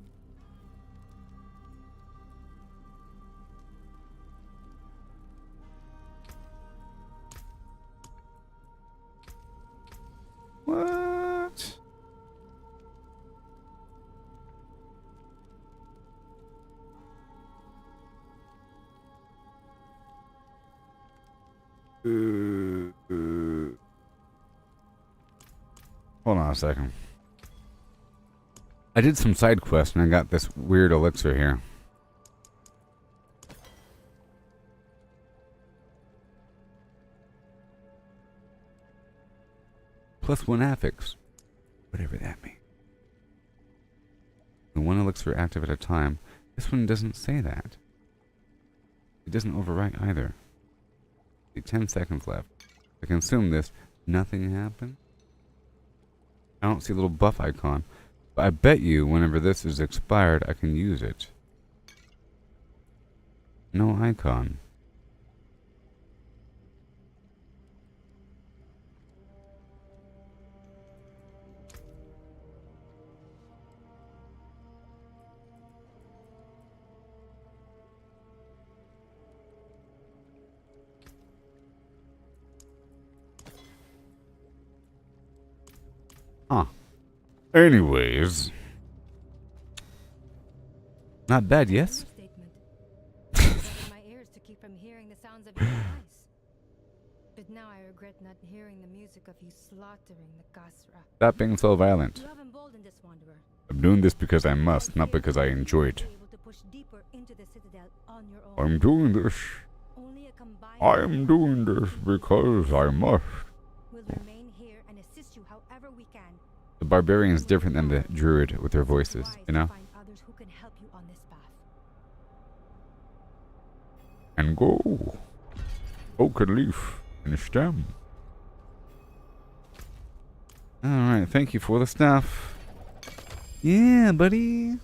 What? Hold on a second. I did some side quests and I got this weird elixir here. +1 affix. Whatever that means. And 1 elixir active at a time. This one doesn't say that. It doesn't overwrite either. 10 seconds left. I consume this. Nothing happened. I don't see a little buff icon. But I bet you whenever this is expired, I can use it. No icon. Huh. Anyways. Not bad, yes? sounds of your demise. But now I regret not hearing the music of you slaughtering the Kasra. Stop being so violent. You have emboldened this wanderer. I'm doing this because I must, not because I enjoy it. Be able to push deeper into the citadel on your own. I'm doing this. Only a combined I'm doing this because I must. will remain here and assist you however we can. The barbarian's different than the druid with their voices, you know? Find others who can help you on this path. And go. Oak and leaf and stem. Alright, thank you for the stuff. Yeah, buddy.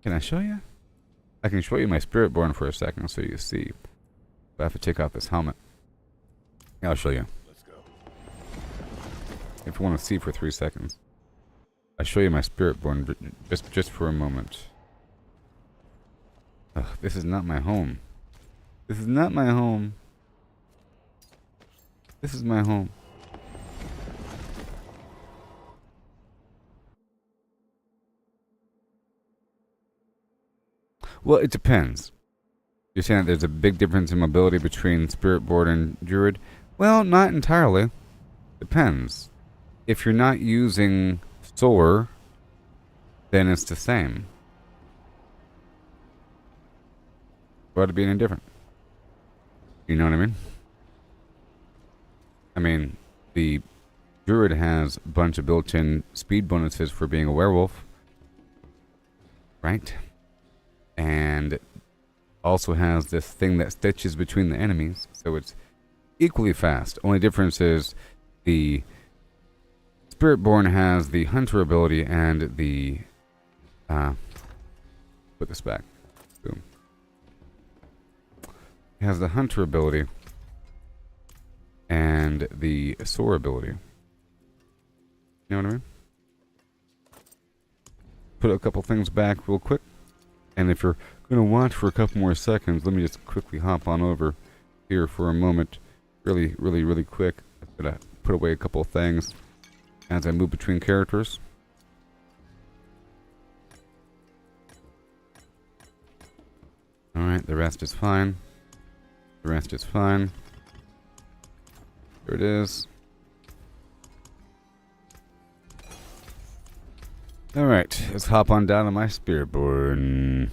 Can I show you? I can show you my Spiritborn for a second so you see. But I have to take off this helmet. Yeah, I'll show you. Let's go. If you want to see for 3 seconds. I'll show you my Spiritborn just for a moment. Ugh, this is not my home. This is not my home. This is my home. Well, it depends. You're saying that there's a big difference in mobility between Spiritborn and Druid? Well, not entirely. Depends. If you're not using Soar, then it's the same. Why would it be any different? You know what I mean? I mean, the Druid has a bunch of built-in speed bonuses for being a werewolf. Right? And also has this thing that stitches between the enemies, so it's equally fast. Only difference is the Spiritborn has the Hunter ability and the put this back. Boom. It has the Hunter ability and the Soar ability. You know what I mean? Put a couple things back real quick. And if you're going to watch for a couple more seconds, let me just quickly hop on over here for a moment. Really quick. I'm going to put away a couple of things as I move between characters. Alright, the rest is fine. The rest is fine. There it is. Alright, let's hop on down to my Spiritborn.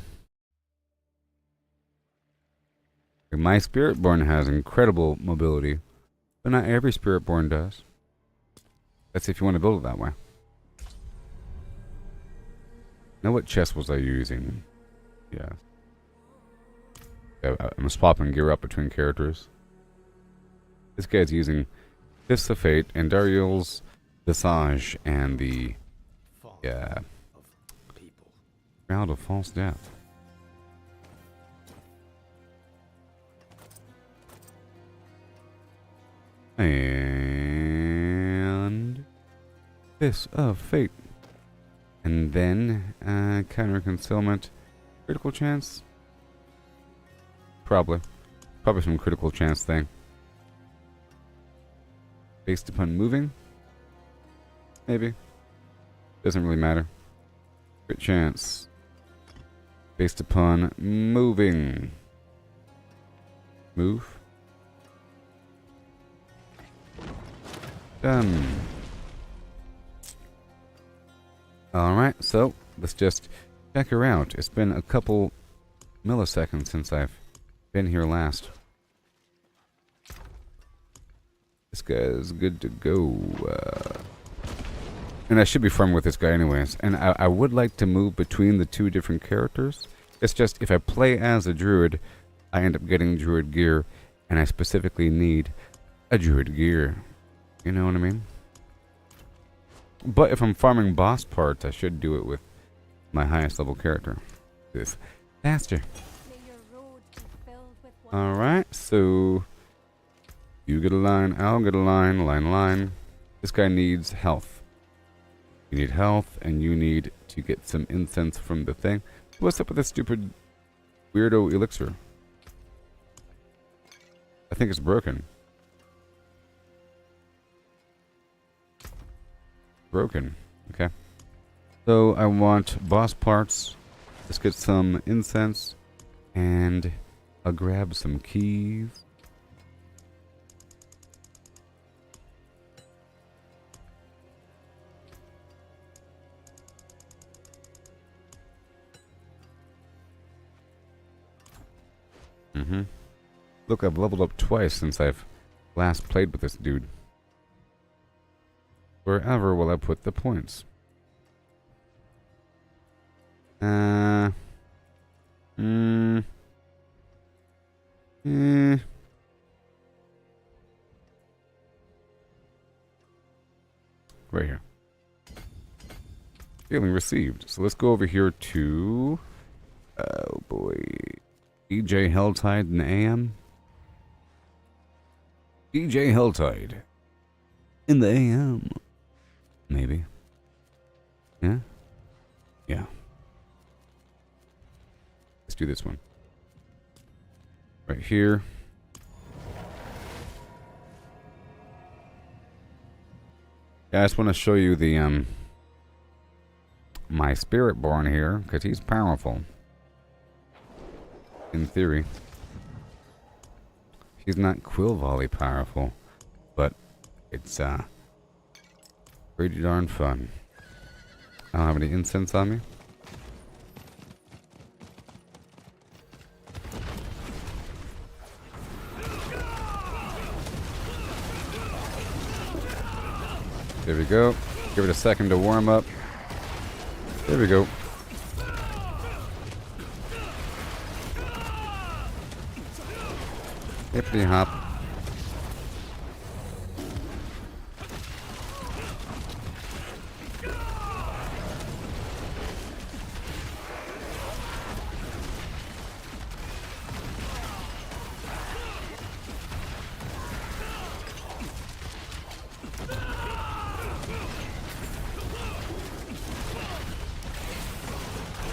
My Spiritborn has incredible mobility, but not every Spiritborn does. That's if you want to build it that way. Now what chest was I using? Yeah. I'm swapping gear up between characters. This guy's using Fist of Fate and Dariel's Visage and the Shroud of False Death. And Fist of Fate. And then counter concealment. Critical chance? Probably some critical chance thing. Based upon moving? Maybe. Doesn't really matter. Crit chance. Based upon moving. Move. Done. Alright, so let's just check her out. It's been a couple milliseconds since I've been here last. This guy is good to go. And I should be farming with this guy anyways. And I would like to move between the two different characters. It's just if I play as a druid, I end up getting druid gear. And I specifically need a druid gear. You know what I mean? But if I'm farming boss parts, I should do it with my highest level character. It's faster. Alright, so you get a line, I'll get a line, line. This guy needs health. You need health, and you need to get some incense from the thing. What's up with this stupid weirdo elixir? I think it's broken. Broken. Okay. So I want boss parts. Let's get some incense. And I'll grab some keys. Look, I've leveled up twice since I've last played with this dude. Wherever will I put the points? Right here. Feeling received. So let's go over here to... Oh boy. EJ Helltide in AM. EJ Helltide. In the AM. Maybe. Yeah? Yeah. Let's do this one. Right here. Yeah, I just want to show you the, my spirit born here, because he's powerful. In theory. He's not quill volley powerful, but it's, pretty darn fun. I don't have any incense on me. There we go. Give it a second to warm up. There we go. Hippity hop.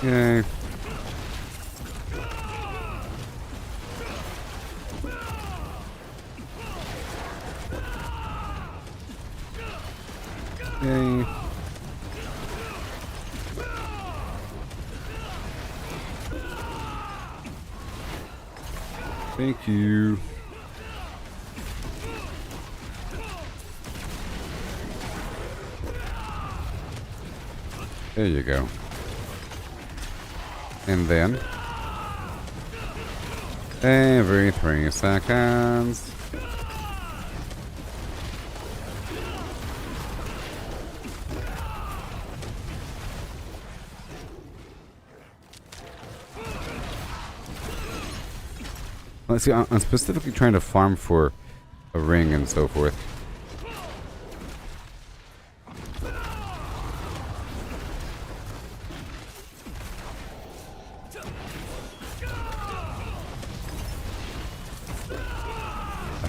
Yay. Yay. Thank you. There you go. And then, every 3 seconds. Let's see, I'm specifically trying to farm for a ring and so forth.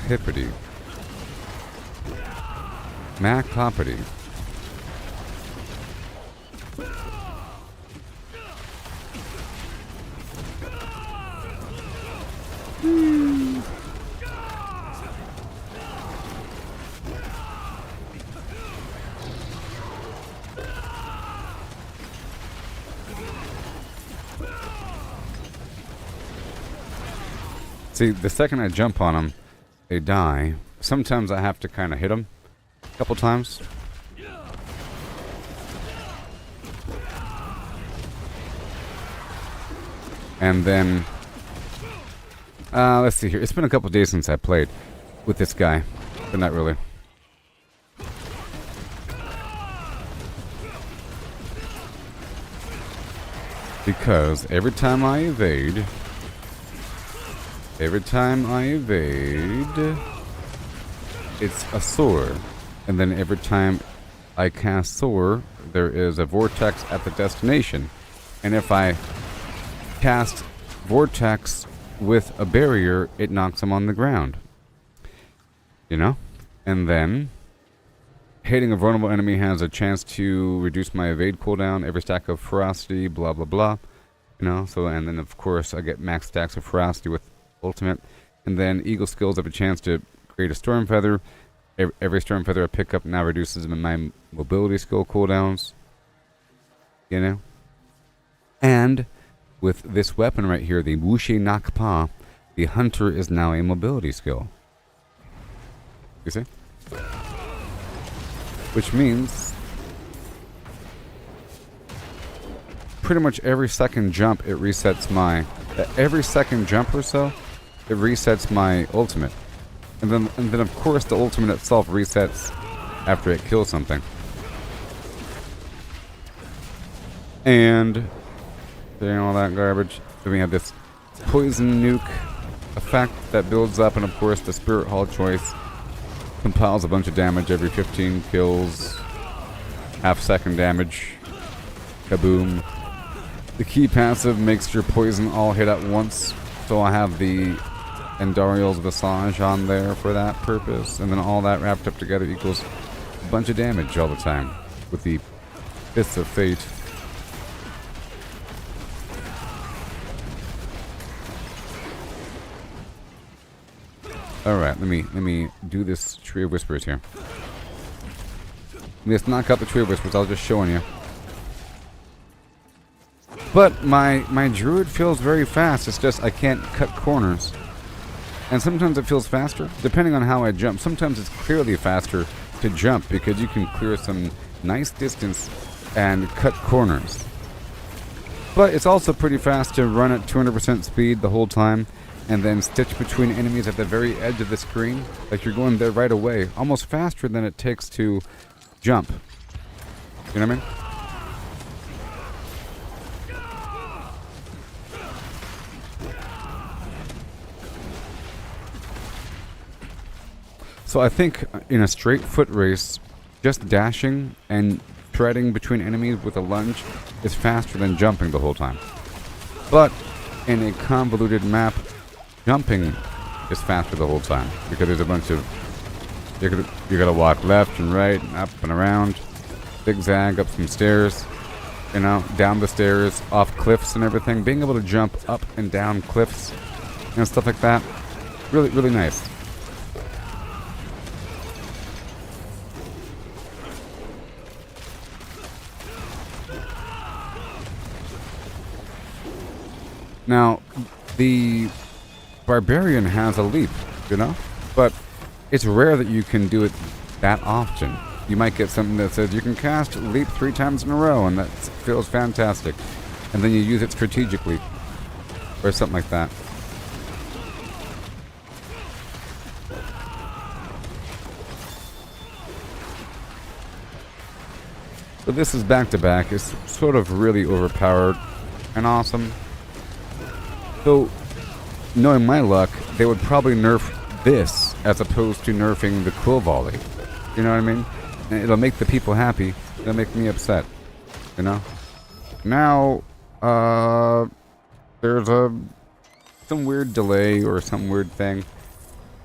Hippity. Mac hoppity. See, the second I jump on them, they die. Sometimes I have to kind of hit them a couple times. And then, let's see here. It's been a couple days since I played with this guy, but not really. Because every time I evade, it's a soar. And then every time I cast soar, there is a vortex at the destination. And if I cast vortex with a barrier, it knocks them on the ground. You know? And then hitting a vulnerable enemy has a chance to reduce my evade cooldown, every stack of ferocity, blah blah blah. You know, so and then of course I get max stacks of ferocity with ultimate. And then eagle skills have a chance to create a storm feather. Every Storm Feather I pick up now reduces my mobility skill cooldowns. You know? And with this weapon right here, the Wushe Nakpa, the Hunter is now a mobility skill. You see? Which means pretty much every second jump it resets my... every second jump or so, it resets my ultimate. And then of course the ultimate itself resets after it kills something. And doing all that garbage. Then we have this poison nuke effect that builds up, and of course the Spirit Hall choice compiles a bunch of damage every 15 kills. Half-second damage. Kaboom. The key passive makes your poison all hit at once, so I have the Endariel's Visage on there for that purpose, and then all that wrapped up together equals a bunch of damage all the time with the Fists of Fate. Alright, let me do this Tree of Whispers here. Let's knock out the Tree of Whispers, I was just showing you. But my druid feels very fast, it's just I can't cut corners. And sometimes it feels faster, depending on how I jump. Sometimes it's clearly faster to jump because you can clear some nice distance and cut corners. But it's also pretty fast to run at 200% speed the whole time and then stitch between enemies at the very edge of the screen. Like you're going there right away, almost faster than it takes to jump. You know what I mean? So I think in a straight foot race, just dashing and treading between enemies with a lunge is faster than jumping the whole time. But in a convoluted map, jumping is faster the whole time because there's a bunch of... You gotta walk left and right and up and around, zigzag up some stairs, you know, down the stairs, off cliffs and everything. Being able to jump up and down cliffs and stuff like that, really, really nice. Now, the Barbarian has a leap, you know? But it's rare that you can do it that often. You might get something that says you can cast leap 3 times in a row, and that feels fantastic. And then you use it strategically. Or something like that. But this is back-to-back. It's sort of really overpowered and awesome. So, knowing my luck, they would probably nerf this as opposed to nerfing the Quill Volley. You know what I mean? And it'll make the people happy. It'll make me upset. You know? Now, there's some weird delay or some weird thing.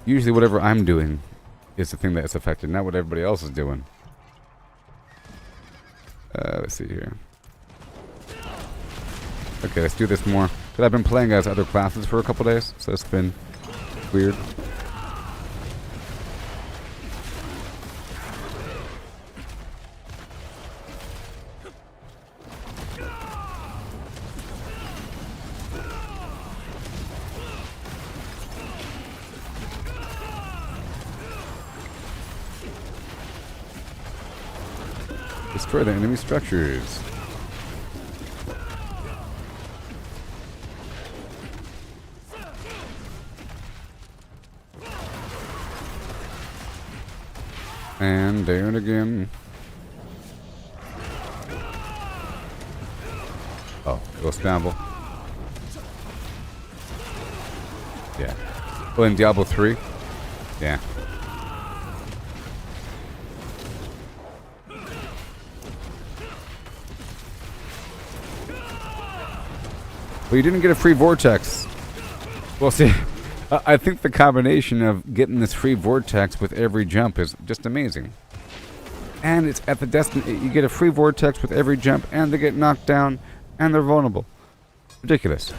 Usually whatever I'm doing is the thing that's affected, not what everybody else is doing. Let's see here. Okay, let's do this more. But I've been playing as other classes for a couple days, so it's been weird. Destroy the enemy structures. And there it again. Oh, go scramble. Yeah. Oh, in Diablo 3? Yeah. Well, you didn't get a free vortex. Well, see, I think the combination of getting this free vortex with every jump is just amazing. And it's at the destiny. You get a free vortex with every jump, and they get knocked down, and they're vulnerable. Ridiculous.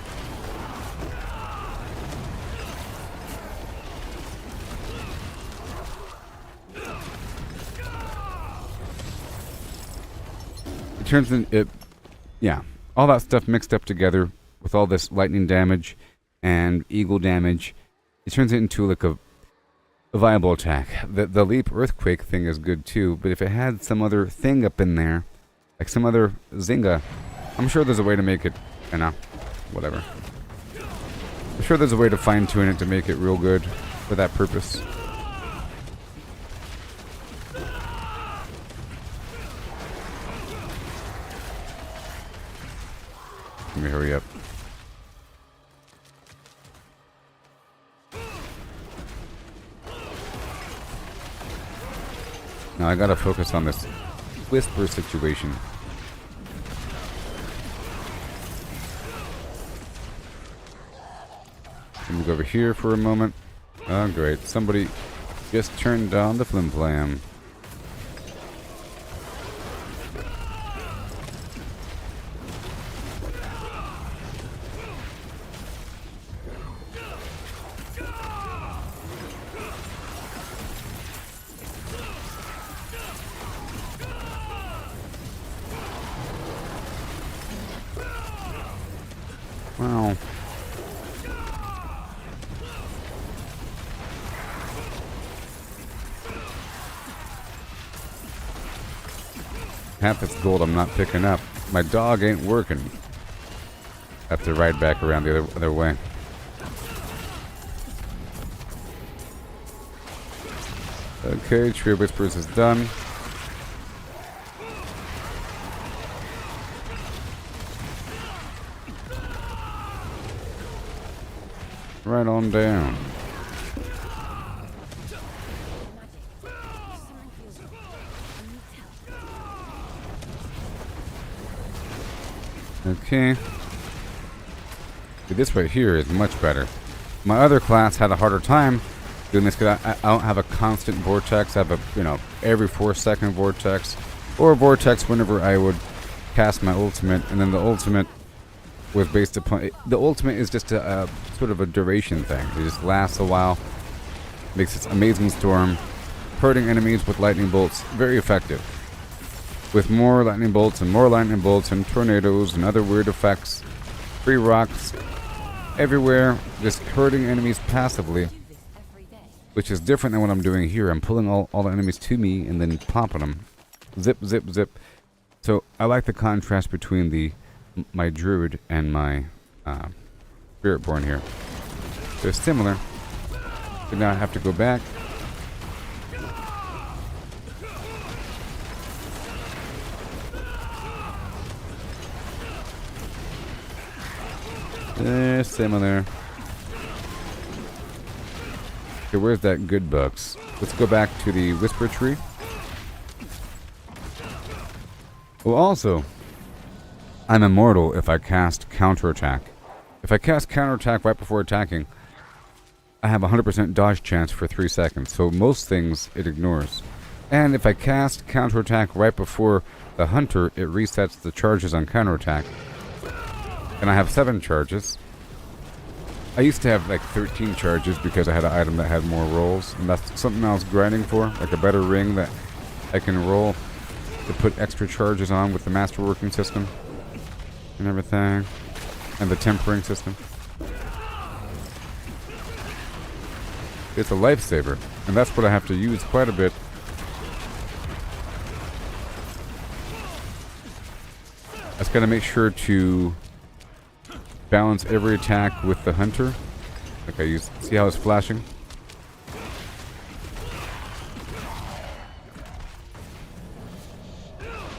turns in it. Yeah, all that stuff mixed up together with all this lightning damage and eagle damage, it turns it into like a viable attack. The leap earthquake thing is good too, but if it had some other thing up in there, like some other Zynga, I'm sure there's a way to make it, whatever. I'm sure there's a way to fine tune it to make it real good for that purpose. Let me hurry up. Now I gotta focus on this whisper situation. Let me go over here for a moment. Oh great, somebody just turned on the flim flam. Wow. Half this gold I'm not picking up. My dog ain't working. Have to ride back around the other way. Okay, Tree of Whispers is done. Right on down. Okay. This right here is much better. My other class had a harder time doing this because I don't have a constant vortex. I have a, every 4-second vortex. Or a vortex whenever I would cast my ultimate. And then the ultimate was based upon... The ultimate is just a sort of a duration thing. It just lasts a while. Makes this amazing storm. Hurting enemies with lightning bolts. Very effective. With more lightning bolts and tornadoes and other weird effects. Free rocks everywhere, just hurting enemies passively. Which is different than what I'm doing here. I'm pulling all the enemies to me and then popping them. Zip, zip, zip. So I like the contrast between my druid and my spiritborn here. They're similar. So now I have to go back. Similar. Okay, where's that good bucks? Let's go back to the Whisper Tree. Well, also, I'm immortal if I cast Counterattack. If I cast Counterattack right before attacking, I have a 100% dodge chance for 3 seconds, so most things it ignores. And if I cast Counterattack right before the Hunter, it resets the charges on Counterattack. And I have 7 charges. I used to have like 13 charges because I had an item that had more rolls. And that's something I was grinding for. Like a better ring that I can roll to put extra charges on with the Masterworking system. And everything. And the tempering system. It's a lifesaver. And that's what I have to use quite a bit. I just gotta make sure to balance every attack with the Hunter. Okay, see how it's flashing?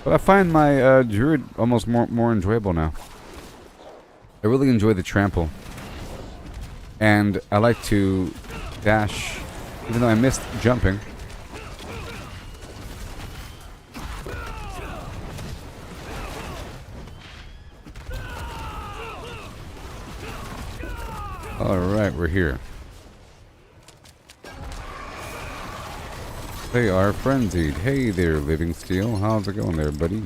But I find my Druid almost more enjoyable now. I really enjoy the trample. And I like to dash, even though I missed jumping. Alright, we're here. They are frenzied. Hey there, Living Steel. How's it going there, buddy?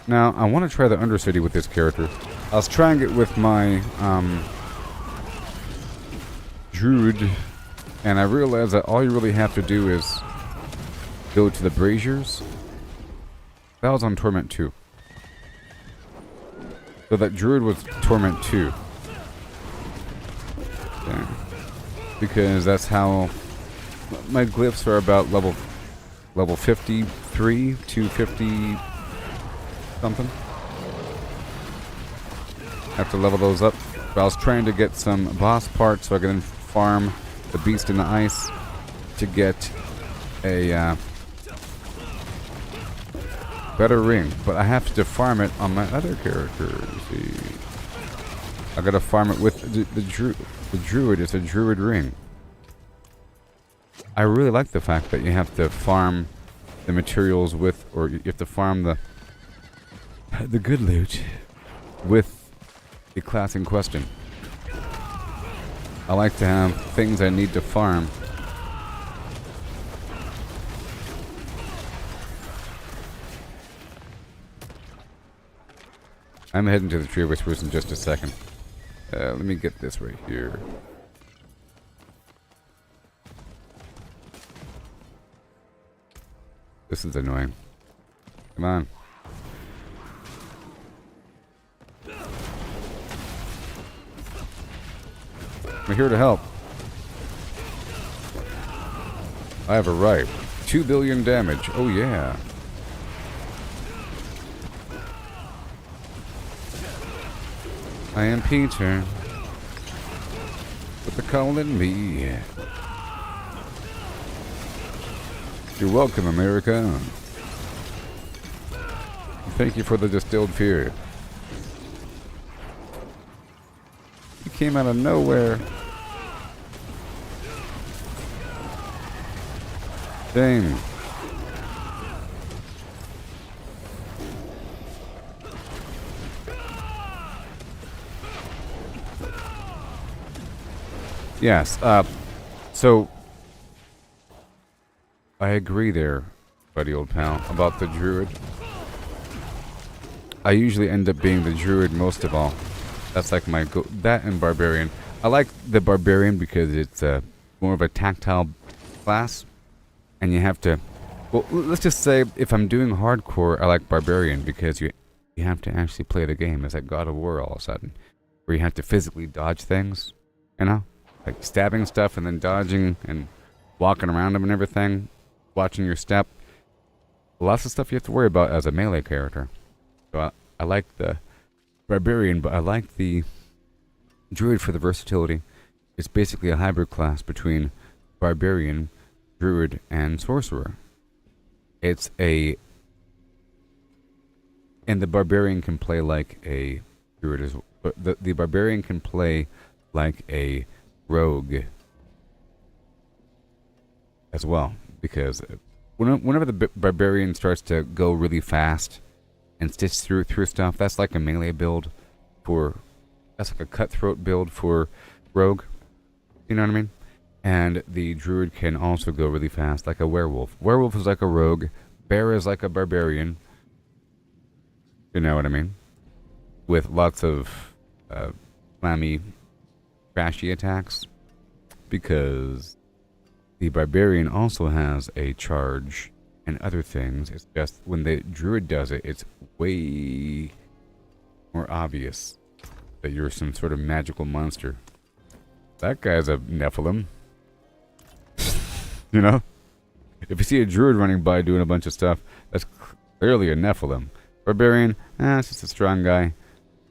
Now, I want to try the Undercity with this character. I was trying it with my Druid And I realized that all you really have to do is go to the braziers. That was on Torment 2. So that druid was Torment 2. Yeah. Because that's how my glyphs are about level 53 to 50 something. Have to level those up. But I was trying to get some boss parts so I can then farm the beast in the ice to get a better ring. But I have to farm it on my other character. See, I gotta farm it with the druid. It's a druid ring. I really like the fact that you have to farm the materials with, or you have to farm the good loot with the class in question. I like to have things I need to farm. I'm heading to the Tree of Whispers in just a second. Let me get this right here. This is annoying. Come on. I'm here to help. I have a right. 2 billion damage. Oh yeah. I am Peter. But they're calling me. You're welcome, America. Thank you for the distilled fear. You came out of nowhere. Dang. Yes, so I agree there, buddy old pal, about the druid. I usually end up being the druid most of all. That's like my that and barbarian. I like the barbarian because it's more of a tactile class, and you have to. Well, let's just say if I'm doing hardcore, I like barbarian because you have to actually play the game. It's like God of War all of a sudden, where you have to physically dodge things, you know. Like stabbing stuff and then dodging and walking around them and everything. Watching your step. Lots of stuff you have to worry about as a melee character. So I like the barbarian, but I like the druid for the versatility. It's basically a hybrid class between barbarian, druid, and sorcerer. It's a... And the barbarian can play like a druid as well. But the barbarian can play like a rogue as well, because whenever the barbarian starts to go really fast and stitch through stuff, that's like a melee build for, that's like a cutthroat build for rogue, you know what I mean? And the druid can also go really fast like a werewolf. Werewolf is like a rogue, bear is like a barbarian, you know what I mean, with lots of clammy crashy attacks, because the barbarian also has a charge and other things. It's just when the druid does it, it's way more obvious that you're some sort of magical monster. That guy's a Nephilim. You know? If you see a druid running by doing a bunch of stuff, that's clearly a Nephilim. Barbarian, it's just a strong guy.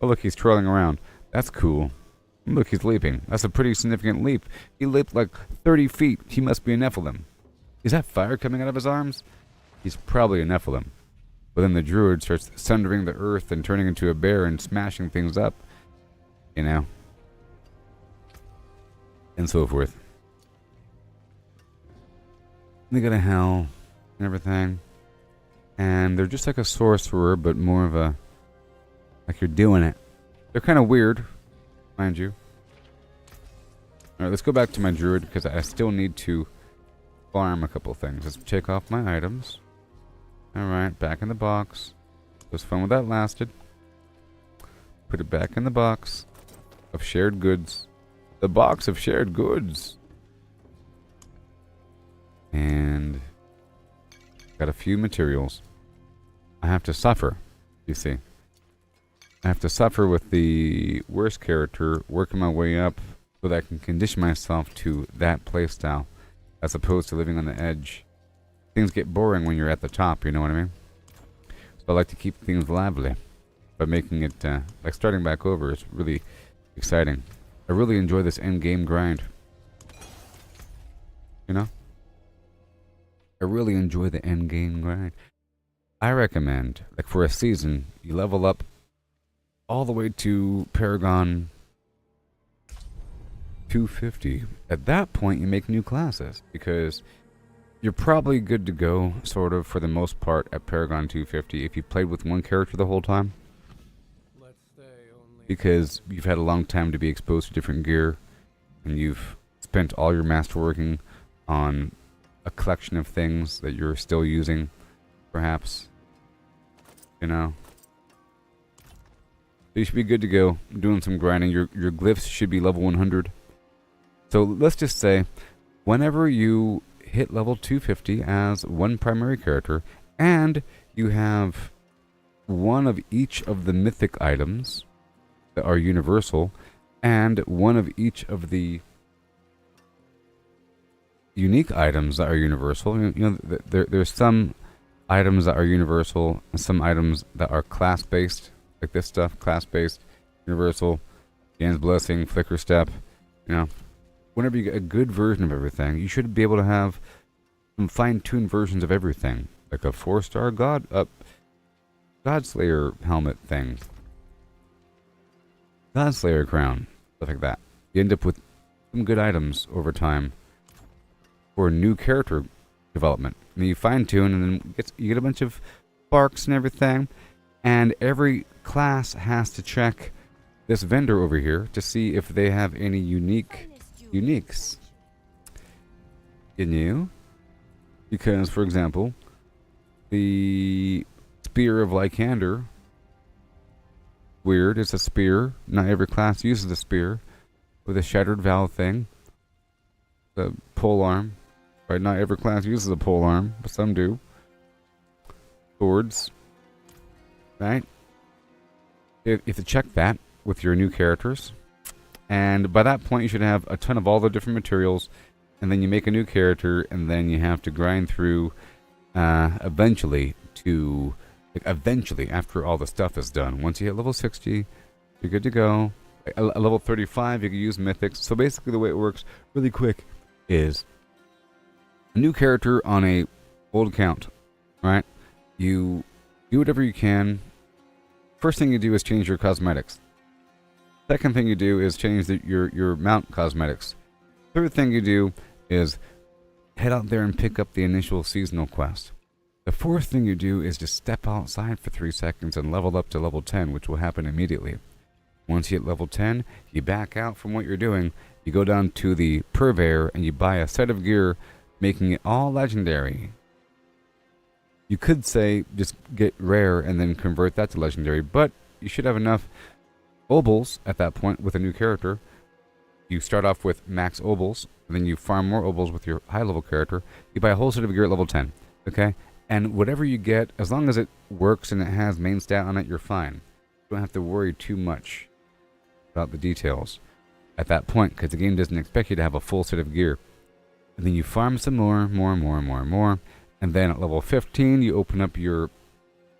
Oh look, he's trolling around. That's cool. Look, he's leaping. That's a pretty significant leap. He leaped like 30 feet. He must be a Nephilim. Is that fire coming out of his arms? He's probably a Nephilim. But then the druid starts sundering the earth and turning into a bear and smashing things up. You know? And so forth. They go to hell and everything. And they're just like a sorcerer, but more of a... like you're doing it. They're kind of weird. Mind you. Alright, let's go back to my druid because I still need to farm a couple things. Let's take off my items. Alright, back in the box. It was fun when that lasted. Put it back in the box of shared goods. The box of shared goods. And got a few materials. I have to suffer, you see. I have to suffer with the worst character, working my way up so that I can condition myself to that playstyle, as opposed to living on the edge. Things get boring when you're at the top, you know what I mean? So I like to keep things lively by making it, like starting back over is really exciting. I really enjoy this end game grind. You know? I really enjoy the end game grind. I recommend, like for a season, you level up all the way to Paragon 250. At that point, you make new classes because you're probably good to go, sort of, for the most part, at Paragon 250 if you played with one character the whole time. Because you've had a long time to be exposed to different gear, and you've spent all your masterworking on a collection of things that you're still using, perhaps. You know? So you should be good to go, doing some grinding. Your glyphs should be level 100. So let's just say, whenever you hit level 250 as one primary character, and you have one of each of the mythic items that are universal, and one of each of the unique items that are universal. You know, there's some items that are universal, and some items that are class-based, like this stuff, class-based, universal, Gan's Blessing, Flicker Step, you know. Whenever you get a good version of everything, you should be able to have some fine-tuned versions of everything, like a 4-star Godslayer helmet thing, Godslayer crown, stuff like that. You end up with some good items over time for new character development. I mean, you fine-tune, and then you get a bunch of sparks and everything, and every class has to check this vendor over here to see if they have any uniques. You know? Because, for example, the Spear of Lycander, weird, it's a spear. Not every class uses a spear. With a shattered valve thing. The pole arm. Right, not every class uses a pole arm, but some do. Swords. Right? You have to check that with your new characters. And by that point you should have a ton of all the different materials. And then you make a new character, and then you have to grind through eventually to... eventually, after all the stuff is done. Once you hit level 60, you're good to go. At level 35, you can use mythics. So basically the way it works, really quick, is a new character on a old account, right? You do whatever you can. First thing you do is change your cosmetics. Second thing you do is change your mount cosmetics. Third thing you do is head out there and pick up the initial seasonal quest. The fourth thing you do is just step outside for 3 seconds and level up to level 10, which will happen immediately. Once you hit level 10, you back out from what you're doing, you go down to the purveyor and you buy a set of gear, making it all legendary. You could say just get rare and then convert that to legendary, but you should have enough Opals at that point with a new character. You start off with max Opals, and then you farm more Opals with your high level character. You buy a whole set of gear at level 10, okay? And whatever you get, as long as it works and it has main stat on it, you're fine. You don't have to worry too much about the details at that point, because the game doesn't expect you to have a full set of gear. And then you farm some more, and then at level 15, you open up your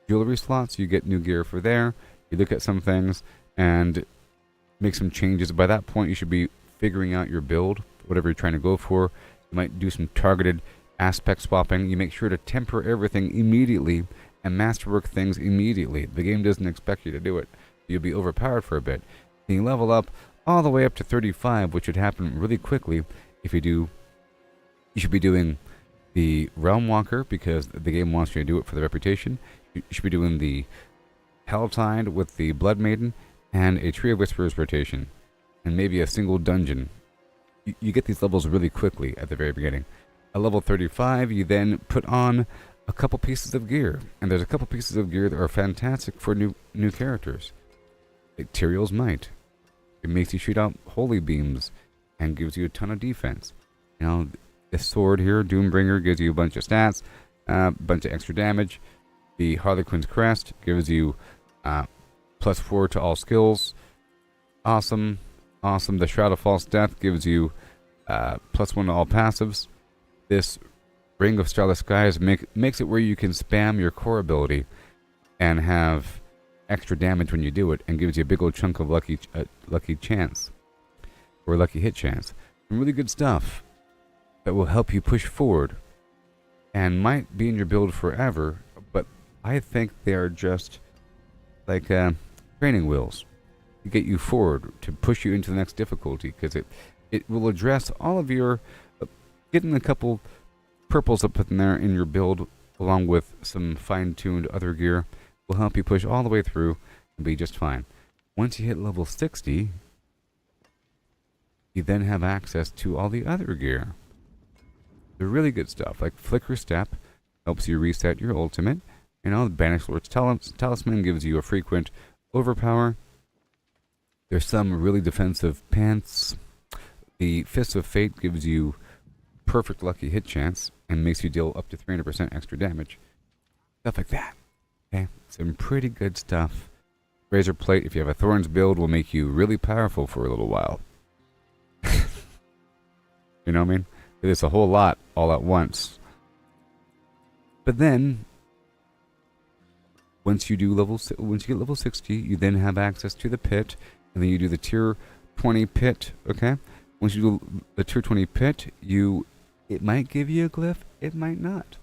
jewelry slots, you get new gear for there, you look at some things, and make some changes. By that point, you should be figuring out your build, whatever you're trying to go for. You might do some targeted aspect swapping. You make sure to temper everything immediately and masterwork things immediately. The game doesn't expect you to do it. You'll be overpowered for a bit. Then you level up all the way up to 35, which should happen really quickly. If you do, you should be doing the Realmwaker, because the game wants you to do it for the reputation. You should be doing the Helltide with the Blood Maiden and a Tree of Whispers rotation, and maybe a single dungeon. You get these levels really quickly at the very beginning. At level 35, you then put on a couple pieces of gear, and there's a couple pieces of gear that are fantastic for new characters. Like Tyrael's Might. It makes you shoot out holy beams and gives you a ton of defense. You know, This sword here, Doombringer, gives you a bunch of stats, a bunch of extra damage. The Harlequin's Crest gives you +4 to all skills. Awesome. Awesome. The Shroud of False Death gives you +1 to all passives. This Ring of Starless Skies makes it where you can spam your core ability and have extra damage when you do it, and gives you a big old chunk of lucky chance, or lucky hit chance. Some really good stuff that will help you push forward and might be in your build forever, but I think they are just like training wheels to get you forward, to push you into the next difficulty, because it will address all of your getting a couple purples up in there in your build, along with some fine-tuned other gear, will help you push all the way through and be just fine. Once you hit level 60, you then have access to all the other gear. The really good stuff, like Flicker Step, helps you reset your ultimate. You know, the Banished Lord's Talisman gives you a frequent overpower. There's some really defensive pants. The Fist of Fate gives you perfect lucky hit chance and makes you deal up to 300% extra damage. Stuff like that. Okay, some pretty good stuff. Razor Plate, if you have a Thorns build, will make you really powerful for a little while. You know what I mean? It's a whole lot all at once. But then, once you get level 60, you then have access to the pit, and then you do the tier 20 pit. Okay, once you do the tier 20 pit, it might give you a glyph, it might not.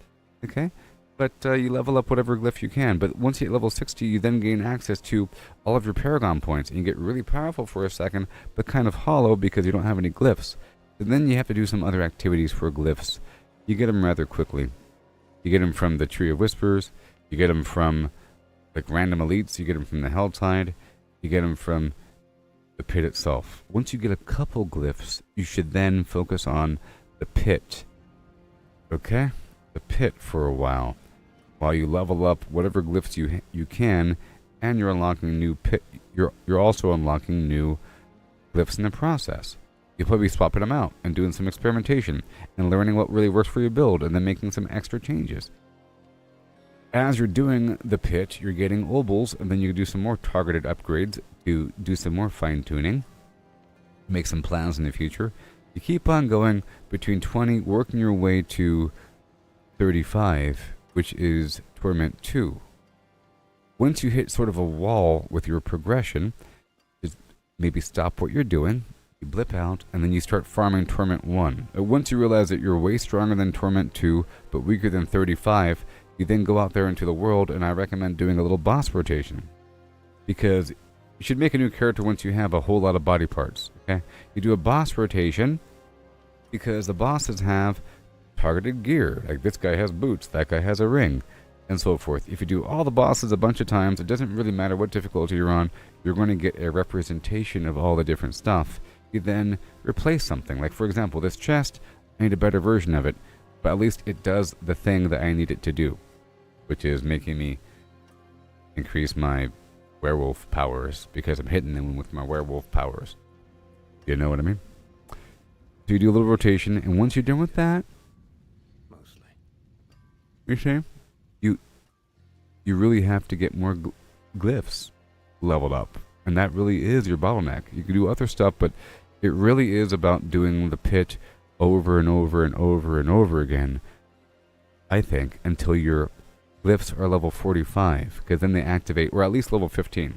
Okay, but you level up whatever glyph you can. But once you hit level 60, you then gain access to all of your Paragon points, and you get really powerful for a second, but kind of hollow because you don't have any glyphs. And then you have to do some other activities for glyphs. You get them rather quickly. You get them from the Tree of Whispers. You get them from like random elites. You get them from the Helltide. You get them from the pit itself. Once you get a couple glyphs, you should then focus on the pit. Okay? The pit for a while you level up whatever glyphs you can, and you're unlocking new pit. You're also unlocking new glyphs in the process. You'll probably be swapping them out and doing some experimentation and learning what really works for your build, and then making some extra changes. As you're doing the pit, you're getting Opals, and then you can do some more targeted upgrades to do some more fine-tuning, make some plans in the future. You keep on going between 20, working your way to 35, which is Torment 2. Once you hit sort of a wall with your progression, just maybe stop what you're doing, you blip out, and then you start farming Torment 1. Once you realize that you're way stronger than Torment 2, but weaker than 35, you then go out there into the world, and I recommend doing a little boss rotation. Because you should make a new character once you have a whole lot of body parts, okay? You do a boss rotation, because the bosses have targeted gear. Like this guy has boots, that guy has a ring, and so forth. If you do all the bosses a bunch of times, it doesn't really matter what difficulty you're on, you're going to get a representation of all the different stuff. You then replace something. Like, for example, this chest, I need a better version of it, but at least it does the thing that I need it to do, which is making me increase my werewolf powers, because I'm hitting them with my werewolf powers. You know what I mean? So you do a little rotation, and once you're done with that, Mostly. you see, you really have to get more glyphs leveled up, and that really is your bottleneck. You can do other stuff, but it really is about doing the pit over and over and over and over again, I think, until your glyphs are level 45, because then they activate, or at least level 15.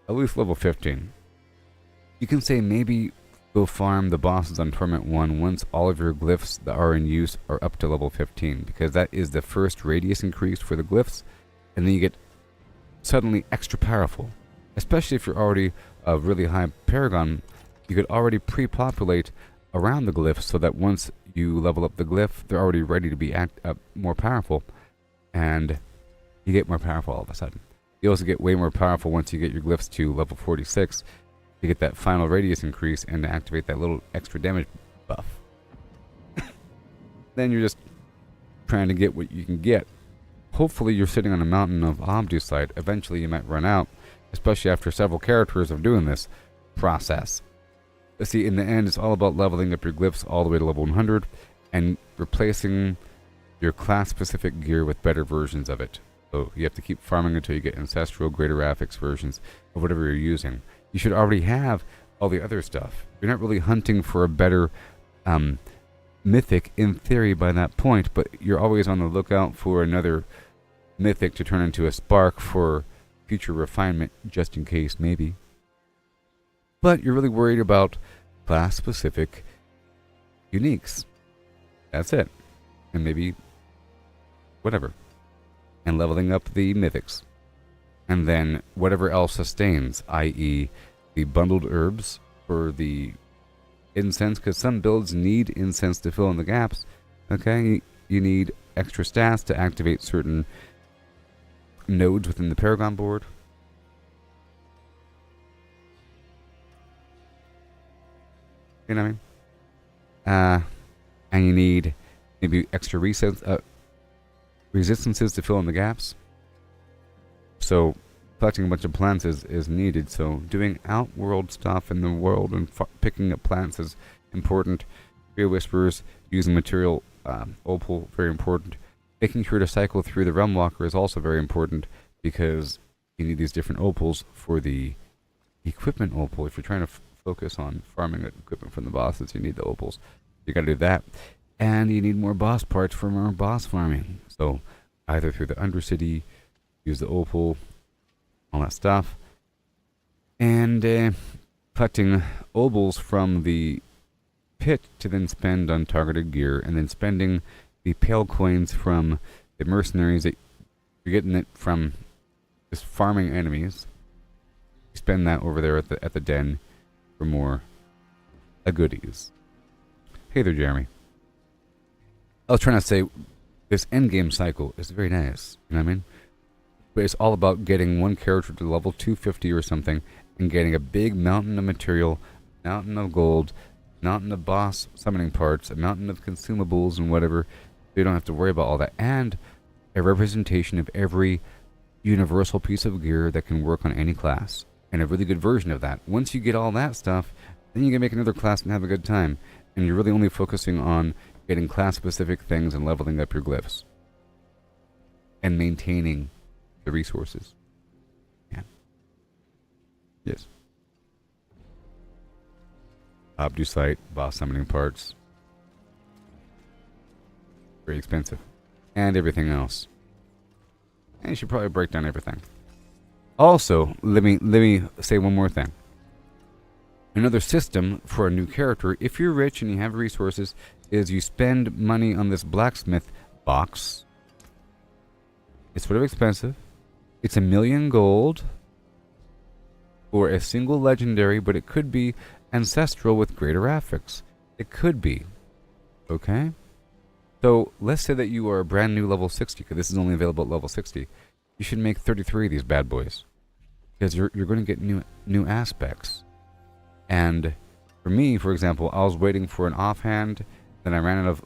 At least level 15. You can say maybe go farm the bosses on Torment 1 once all of your glyphs that are in use are up to level 15, because that is the first radius increase for the glyphs, and then you get suddenly extra powerful. Especially if you're already a really high Paragon, you could already pre-populate around the glyphs so that once you level up the glyph, they're already ready to be more powerful, and you get more powerful all of a sudden. You also get way more powerful once you get your glyphs to level 46 to get that final radius increase and to activate that little extra damage buff. Then you're just trying to get what you can get. Hopefully you're sitting on a mountain of Obducite. Eventually you might run out, especially after several characters of doing this process. See, in the end, it's all about leveling up your glyphs all the way to level 100, and replacing your class-specific gear with better versions of it. So you have to keep farming until you get ancestral, greater affix versions of whatever you're using. You should already have all the other stuff. You're not really hunting for a better mythic in theory by that point, but you're always on the lookout for another mythic to turn into a spark for future refinement, just in case, maybe. But you're really worried about class-specific uniques. That's it. And maybe whatever. And leveling up the mythics. And then whatever else sustains, i.e. the bundled herbs for the incense, because some builds need incense to fill in the gaps. Okay, you need extra stats to activate certain nodes within the Paragon board. You know what I mean? And you need maybe extra resistances to fill in the gaps. So collecting a bunch of plants is needed. So doing outworld stuff in the world and picking up plants is important. Fear Whispers, using material opal, very important. Making sure to cycle through the Realmwaker is also very important, because you need these different opals for the equipment opal. If you're trying to focus on farming equipment from the bosses, you need the opals. You gotta do that. And you need more boss parts for more boss farming. So either through the Undercity, use the opal, all that stuff. And collecting opals from the pit to then spend on targeted gear, and then spending the pale coins from the mercenaries that you're getting it from just farming enemies. You spend that over there at the den for more goodies. Hey there, Jeremy. I was trying to say this endgame cycle is very nice. You know what I mean? But it's all about getting one character to level 250 or something, and getting a big mountain of material, mountain of gold, mountain of boss summoning parts, a mountain of consumables and whatever. So you don't have to worry about all that. And a representation of every universal piece of gear that can work on any class. And a really good version of that. Once you get all that stuff, then you can make another class and have a good time. And you're really only focusing on getting class-specific things and leveling up your glyphs. And maintaining the resources. Yeah. Yes. Obducite, boss summoning parts. Very expensive. And everything else. And you should probably break down everything. Also, let me say one more thing. Another system for a new character, if you're rich and you have resources, is you spend money on this blacksmith box. It's sort of expensive. It's 1,000,000 gold for a single legendary, but it could be ancestral with greater affix. It could be. Okay? So let's say that you are a brand new level 60, because this is only available at level 60. You should make 33 of these bad boys, because you're going to get new aspects. And for me, for example, I was waiting for an offhand, then I ran out of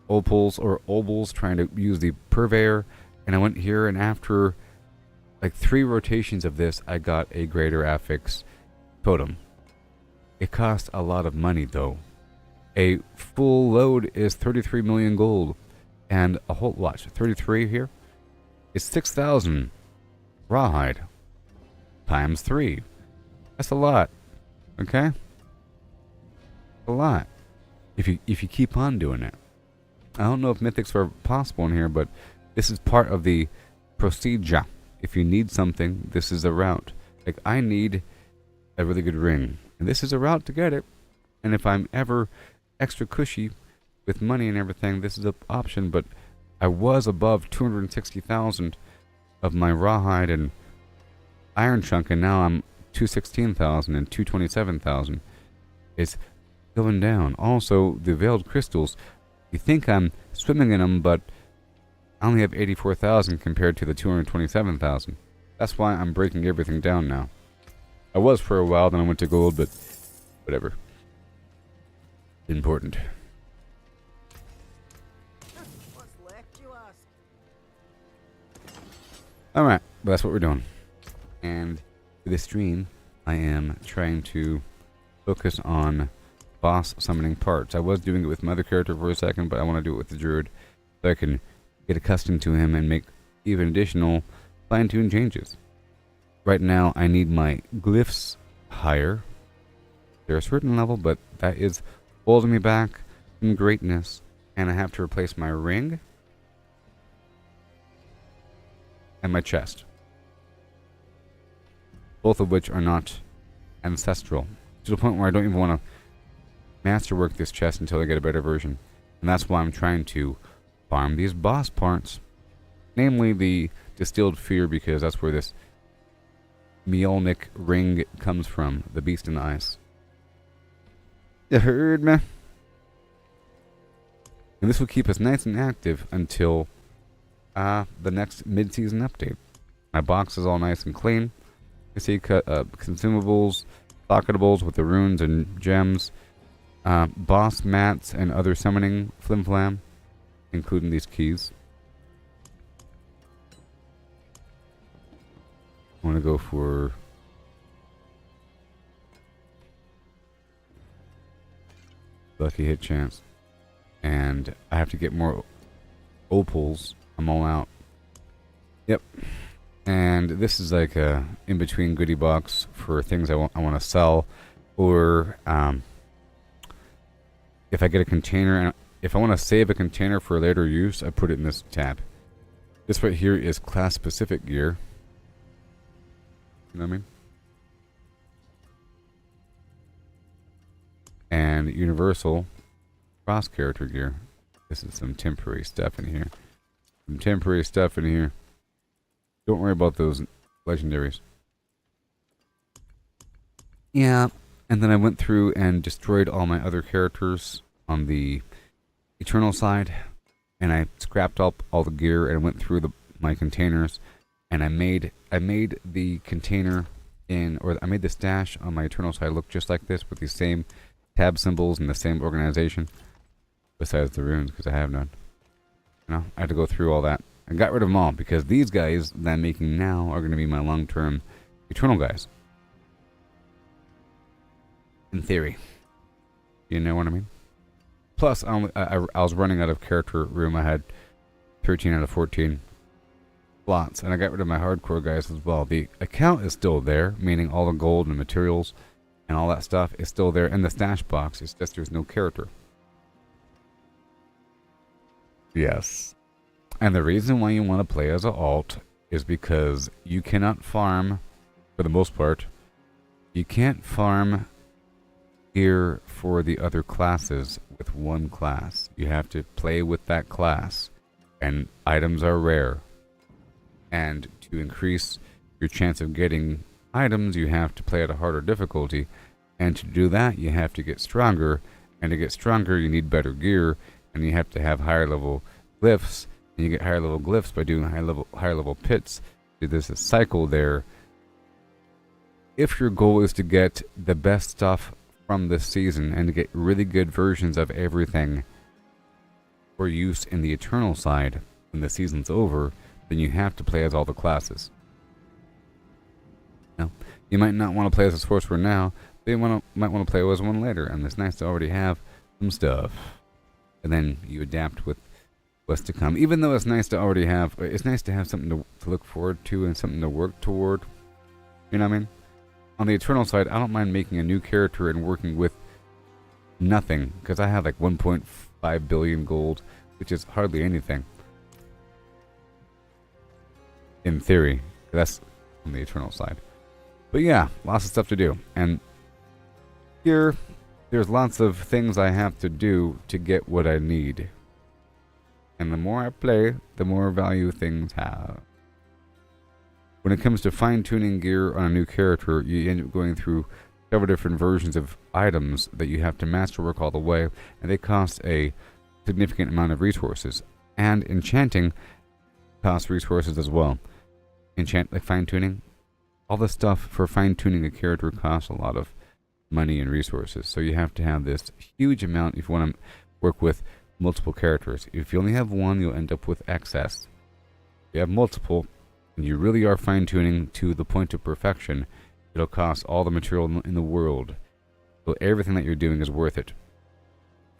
opals or obols trying to use the purveyor, and I went here, and after like 3 rotations of this, I got a greater affix totem. It cost a lot of money though. A full load is 33 million gold, and a whole watch 33 here is 6,000 rawhide times 3. That's a lot. Okay, a lot. If you keep on doing it. I don't know if mythics are possible in here, but this is part of the procedure. If you need something, this is a route. Like, I need a really good ring, and this is a route to get it. And if I'm ever extra cushy with money and everything, this is an option. But I was above 260,000 of my rawhide and iron chunk, and now I'm 216,000 and 227,000. It's going down. Also, the veiled crystals, you think I'm swimming in them, but I only have 84,000 compared to the 227,000. That's why I'm breaking everything down now. I was for a while, then I went to gold, but whatever. Important. Alright, but that's what we're doing. And for this stream, I am trying to focus on boss summoning parts. I was doing it with my other character for a second, but I want to do it with the druid so I can get accustomed to him and make even additional fine-tuned changes. Right now, I need my glyphs higher. They're a certain level, but that is holding me back from greatness. And I have to replace my ring and my chest. Both of which are not ancestral. To the point where I don't even want to masterwork this chest until I get a better version. And that's why I'm trying to farm these boss parts. Namely the distilled fear, because that's where this Mjolnir ring comes from. The beast in the ice. You heard me? And this will keep us nice and active until the next mid-season update. My box is all nice and clean. You see consumables, pocketables with the runes and gems, boss mats and other summoning flim-flam, including these keys. I want to go for lucky hit chance. And I have to get more opals. I'm all out. Yep. And this is like a in-between goodie box for things I want to sell. Or if I get a container, and if I want to save a container for later use, I put it in this tab. This right here is class-specific gear. You know what I mean? And universal cross-character gear. This is some temporary stuff in here. Some temporary stuff in here. Don't worry about those legendaries. Yeah, and then I went through and destroyed all my other characters on the Eternal side. And I scrapped up all the gear and went through my containers. And I made the container I made the stash on my Eternal side look just like this with these same tab symbols and the same organization. Besides the runes, because I have none. You know, I had to go through all that. I got rid of them all, because these guys that I'm making now are going to be my long-term Eternal guys. In theory. You know what I mean? Plus, I was running out of character room. I had 13 out of 14 slots, and I got rid of my hardcore guys as well. The account is still there, meaning all the gold and materials and all that stuff is still there in the stash box. It's just there's no character. Yes. And the reason why you want to play as an alt is because you cannot farm, for the most part, you can't farm gear for the other classes with one class. You have to play with that class. And items are rare. And to increase your chance of getting items, you have to play at a harder difficulty. And to do that, you have to get stronger. And to get stronger, you need better gear. And you have to have higher level glyphs, and you get higher level glyphs by doing higher level pits. So there's a cycle there. If your goal is to get the best stuff from this season and to get really good versions of everything for use in the Eternal side when the season's over, then you have to play as all the classes. Now, you might not want to play as a sorcerer now, but you might want to play as one later, and it's nice to already have some stuff. And then you adapt with what's to come. Even though it's nice to already have, it's nice to have something to look forward to and something to work toward. You know what I mean? On the Eternal side, I don't mind making a new character and working with nothing, because I have like 1.5 billion gold, which is hardly anything. In theory. That's on the Eternal side. But yeah, lots of stuff to do. And here, there's lots of things I have to do to get what I need. And the more I play, the more value things have. When it comes to fine-tuning gear on a new character, you end up going through several different versions of items that you have to masterwork all the way, and they cost a significant amount of resources. And enchanting costs resources as well. Like fine-tuning, all the stuff for fine-tuning a character costs a lot of money and resources. So you have to have this huge amount if you want to work with multiple characters. If you only have one, you'll end up with excess. If you have multiple, and you really are fine-tuning to the point of perfection, it'll cost all the material in the world. So everything that you're doing is worth it.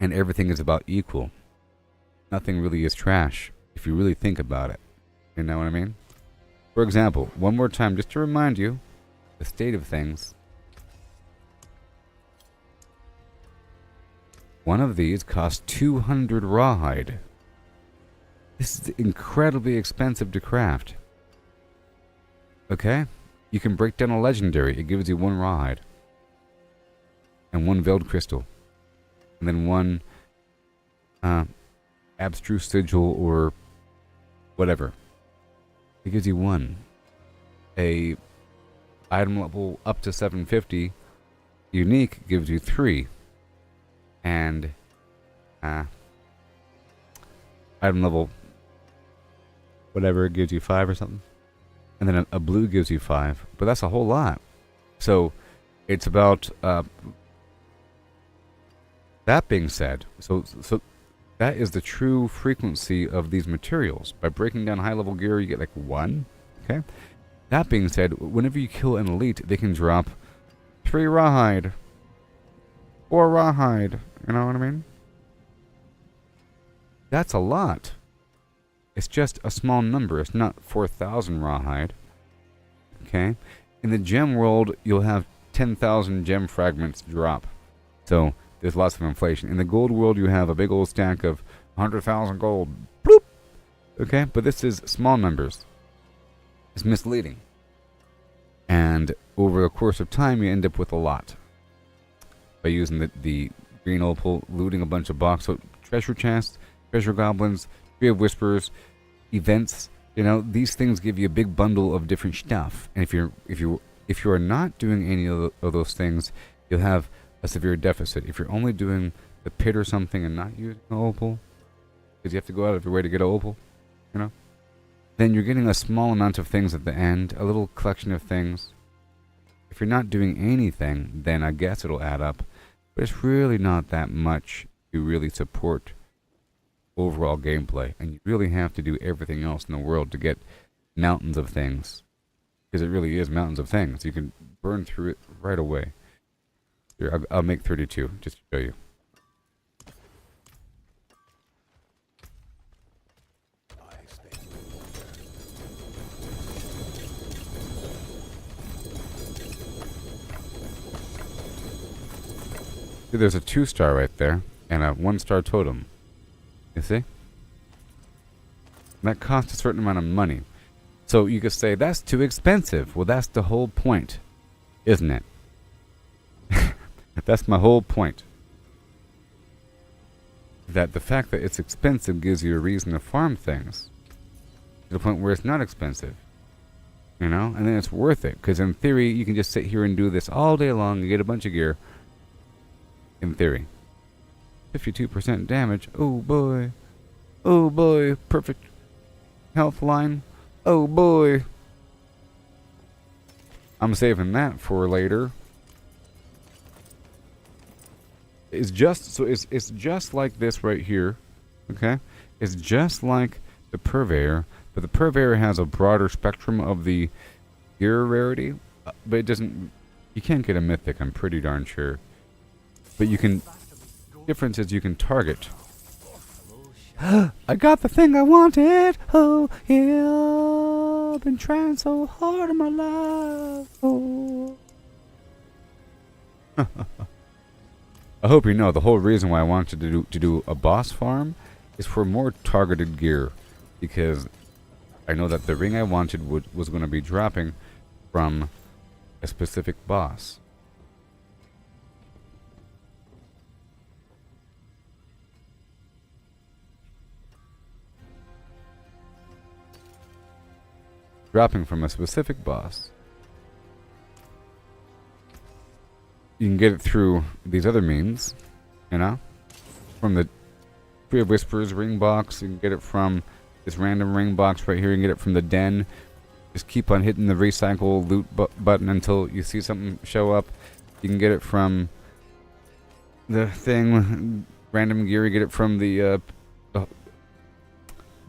And everything is about equal. Nothing really is trash if you really think about it. You know what I mean? For example, one more time, just to remind you, the state of things. One of these costs 200 rawhide. This is incredibly expensive to craft. Okay? You can break down a legendary. It gives you 1 rawhide. And 1 veiled crystal. And then 1 abstruse sigil or whatever. It gives you 1. A item level up to 750 unique gives you 3. And item level whatever gives you 5 or something. And then a blue gives you 5. But that's a whole lot. So it's about that being said, so that is the true frequency of these materials. By breaking down high level gear, you get like 1. Okay? That being said, whenever you kill an elite, they can drop 3 rawhide. 4 rawhide. You know what I mean? That's a lot. It's just a small number. It's not 4,000 rawhide. Okay? In the gem world, you'll have 10,000 gem fragments drop. So there's lots of inflation. In the gold world, you have a big old stack of 100,000 gold. Bloop! Okay? But this is small numbers. It's misleading. And over the course of time, you end up with a lot. By using the green opal, looting a bunch of box treasure chests, treasure goblins, Tree of Whispers, events. You know, these things give you a big bundle of different stuff. And if you are not doing any of those things, you'll have a severe deficit. If you're only doing the pit or something and not using the opal, because you have to go out of your way to get an opal, you know, then you're getting a small amount of things at the end, a little collection of things. If you're not doing anything, then I guess it'll add up. But it's really not that much to really support overall gameplay. And you really have to do everything else in the world to get mountains of things. Because it really is mountains of things. You can burn through it right away. Here, I'll make 32 just to show you. See, there's a 2-star right there and a 1-star totem. You see? That costs a certain amount of money. So you could say, that's too expensive. Well, that's the whole point, isn't it? That's my whole point. That the fact that it's expensive gives you a reason to farm things. To the point where it's not expensive. You know? And then it's worth it. Because in theory, you can just sit here and do this all day long and get a bunch of gear. In theory. 52% damage. Oh boy. Oh boy. Perfect health line. Oh boy. I'm saving that for later. It's just like this right here. Okay? It's just like the Purveyor, but the Purveyor has a broader spectrum of the gear rarity, but it doesn't. You can't get a mythic, I'm pretty darn sure. But you can. Difference is you can target. I got the thing I wanted. Oh yeah, I've been trying so hard in my life. Oh. I hope you know the whole reason why I wanted to do a boss farm is for more targeted gear, because I know that the ring I wanted was going to be dropping from a specific boss. Dropping from a specific boss. You can get it through these other means, you know? From the Tree of Whispers ring box, you can get it from this random ring box right here, you can get it from the den. Just keep on hitting the recycle loot button until you see something show up. You can get it from the thing, random gear, you get it from the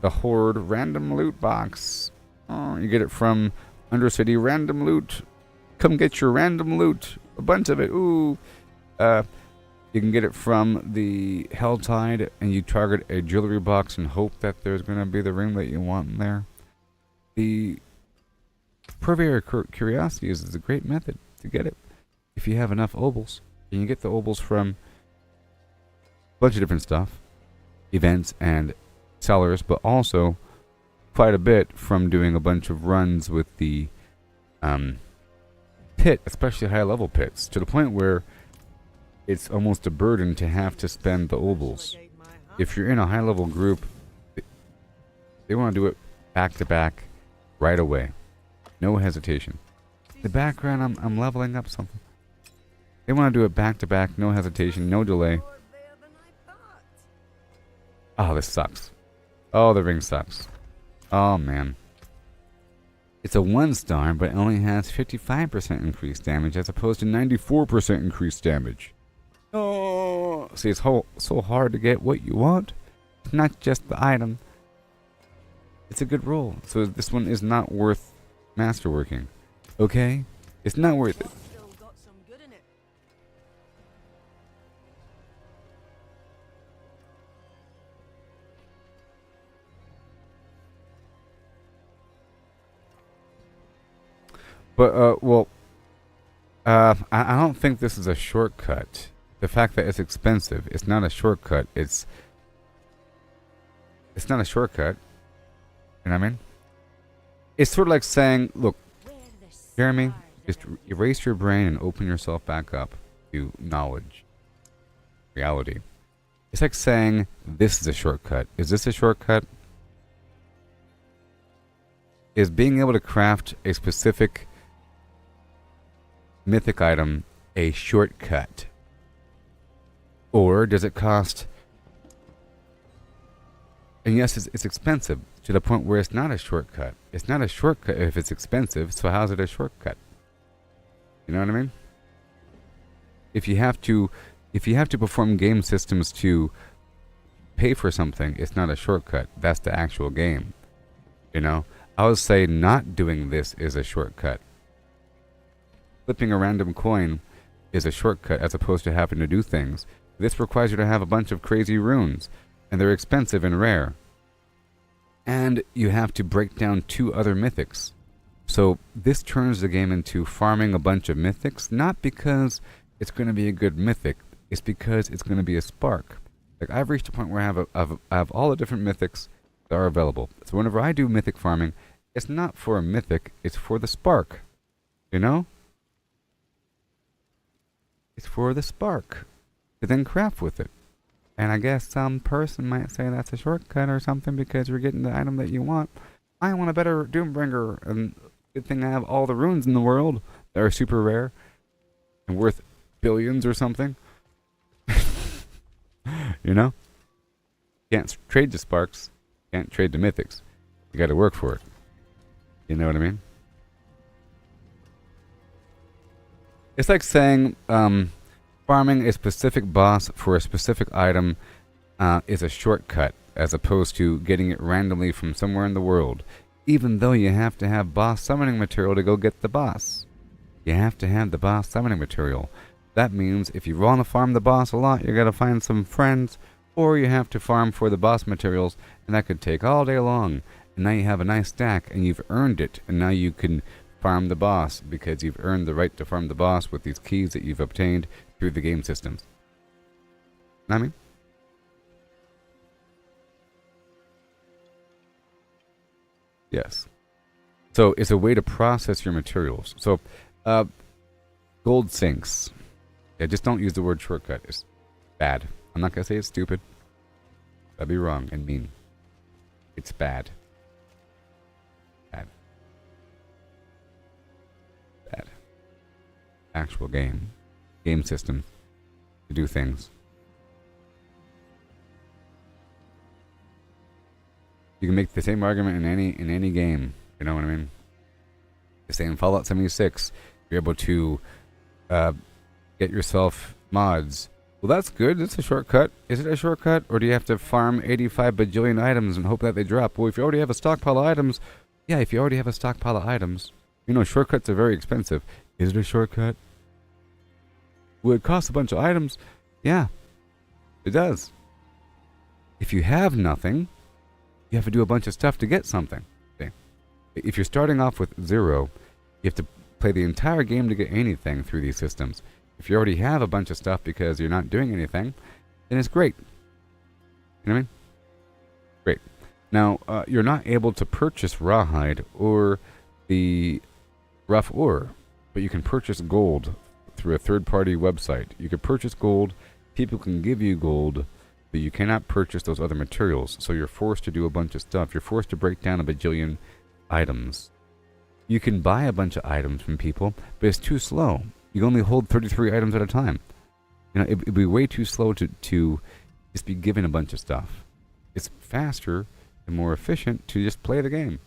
Horde random loot box. Oh, you get it from Undercity random loot. Come get your random loot. A bunch of it. Ooh. You can get it from the Helltide, and you target a jewelry box and hope that there's going to be the ring that you want in there. The Purveyor Curiosity is a great method to get it. If you have enough Opals, you can get the Opals from a bunch of different stuff, events and sellers, but also quite a bit from doing a bunch of runs with the pit, especially high-level pits, to the point where it's almost a burden to have to spend the Opals. If you're in a high-level group, they want to do it back-to-back right away. No hesitation. The background, I'm leveling up something. They want to do it back-to-back, no hesitation, no delay. Oh, this sucks. Oh, the ring sucks. Oh, man. It's a 1-star, but it only has 55% increased damage as opposed to 94% increased damage. Oh, see, it's so hard to get what you want. It's not just the item. It's a good roll. So this one is not worth Masterworking. Okay? It's not worth it. But, well, I don't think this is a shortcut. The fact that it's expensive, it's not a shortcut. It's not a shortcut. You know what I mean? It's sort of like saying, look, Jeremy, just erase your brain and open yourself back up to knowledge, reality. It's like saying, this is a shortcut. Is this a shortcut? Is being able to craft a specific mythic item a shortcut? Or does it cost... And yes, it's expensive to the point where it's not a shortcut. It's not a shortcut if it's expensive, so how's it a shortcut? You know what I mean? If you have to perform game systems to pay for something, it's not a shortcut. That's the actual game. You know? I would say not doing this is a shortcut. Flipping a random coin is a shortcut as opposed to having to do things. This requires you to have a bunch of crazy runes, and they're expensive and rare. And you have to break down 2 other mythics. So this turns the game into farming a bunch of mythics, not because it's going to be a good mythic, it's because it's going to be a spark. Like, I've reached a point where I have all the different mythics that are available. So whenever I do mythic farming, it's not for a mythic, it's for the spark. You know? It's for the spark to then craft with it. And I guess some person might say that's a shortcut or something because you're getting the item that you want. I want a better Doombringer, and good thing I have all the runes in the world that are super rare and worth billions or something. You know? Can't trade the sparks, can't trade the mythics. You gotta work for it. You know what I mean? It's like saying farming a specific boss for a specific item is a shortcut as opposed to getting it randomly from somewhere in the world, even though you have to have boss summoning material to go get the boss. You have to have the boss summoning material. That means if you want to farm the boss a lot, you got to find some friends, or you have to farm for the boss materials, and that could take all day long. And now you have a nice stack, and you've earned it, and now you can farm the boss because you've earned the right to farm the boss with these keys that you've obtained through the game systems. Know what I mean? Yes. So it's a way to process your materials. So gold sinks. Yeah, just don't use the word shortcut. It's bad. I'm not going to say it's stupid. That'd be wrong and mean. It's bad. Bad. Bad. Actual game. Game system. To do things. You can make the same argument in any game. You know what I mean? The same Fallout 76. You're able to get yourself mods. Well, that's good. That's a shortcut. Is it a shortcut? Or do you have to farm 85 bajillion items and hope that they drop? Well, if you already have a stockpile of items... Yeah, if you already have a stockpile of items... You know, shortcuts are very expensive. Is it a shortcut? Would it cost a bunch of items? Yeah, it does. If you have nothing, you have to do a bunch of stuff to get something. See? If you're starting off with 0, you have to play the entire game to get anything through these systems. If you already have a bunch of stuff because you're not doing anything, then it's great. You know what I mean? Great. Now, you're not able to purchase rawhide or the rough ore, but you can purchase gold through a third-party website. You can purchase gold, people can give you gold, but you cannot purchase those other materials, so you're forced to do a bunch of stuff. You're forced to break down a bajillion items. You can buy a bunch of items from people, but it's too slow. You only hold 33 items at a time. You know, it'd be way too slow to just be given a bunch of stuff. It's faster and more efficient to just play the game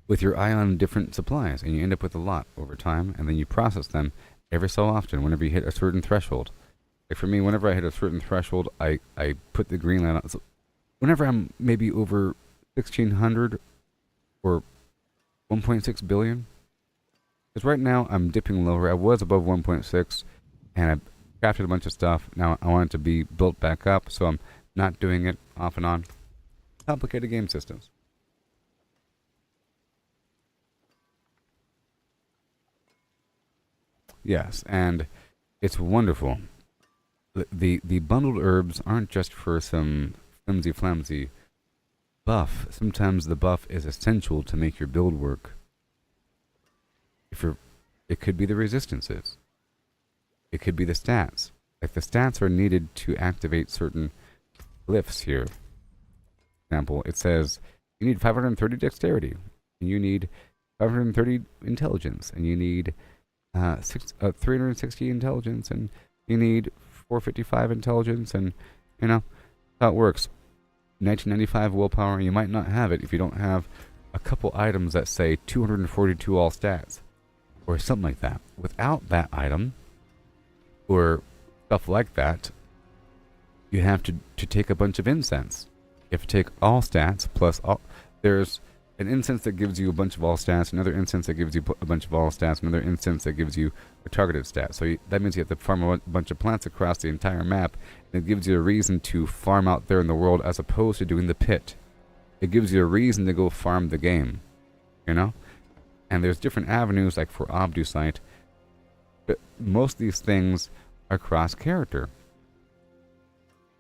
with your eye on different supplies, and you end up with a lot over time, and then you process them every so often whenever you hit a certain threshold. Like for me, whenever I hit a certain threshold, I put the green light on. So whenever I'm maybe over 1,600 or 1.6 billion, because right now I'm dipping lower. I was above 1.6, and I crafted a bunch of stuff. Now I want it to be built back up, so I'm not doing it off and on. Complicated game systems. Yes, and it's wonderful. The bundled herbs aren't just for some flimsy buff. Sometimes the buff is essential to make your build work. It could be the resistances. It could be the stats. Like the stats are needed to activate certain glyphs here. For example, it says you need 530 dexterity, and you need 530 intelligence, and you need 360 intelligence, and you need 455 intelligence, and you know how it works. 1995 willpower, and you might not have it if you don't have a couple items that say 242 all stats, or something like that. Without that item, or stuff like that, you have to take a bunch of incense. You have to take all stats plus all. There's an incense that gives you a bunch of all stats, another incense that gives you a bunch of all stats, another incense that gives you a targeted stat. So that means you have to farm a bunch of plants across the entire map, and it gives you a reason to farm out there in the world as opposed to doing the pit. It gives you a reason to go farm the game, you know? And there's different avenues, like for Obducite, but most of these things are cross-character,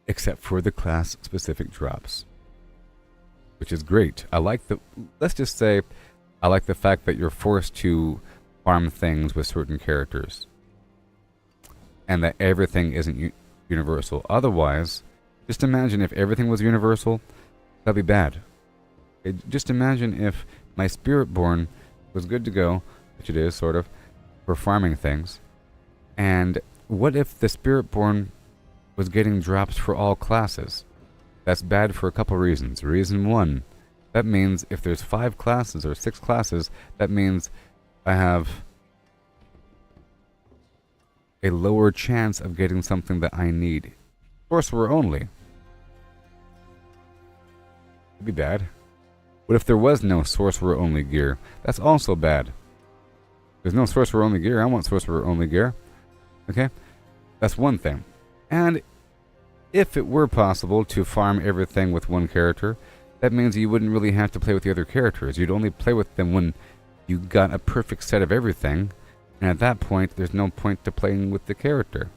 except for the class-specific drops, which is great. Let's just say, I like the fact that you're forced to farm things with certain characters, and that everything isn't universal. Otherwise, just imagine if everything was universal, that'd be bad. Okay, just imagine if my Spiritborn was good to go, which it is, sort of, for farming things, and what if the Spiritborn was getting drops for all classes? That's bad for a couple reasons. Reason 1, that means if there's 5 classes or 6 classes, that means I have a lower chance of getting something that I need. Sorcerer only. It'd be bad. What if there was no sorcerer only gear? That's also bad. There's no sorcerer only gear. I want sorcerer only gear. Okay? That's one thing. And if it were possible to farm everything with one character, that means you wouldn't really have to play with the other characters. You'd only play with them when you got a perfect set of everything, and at that point, there's no point to playing with the character.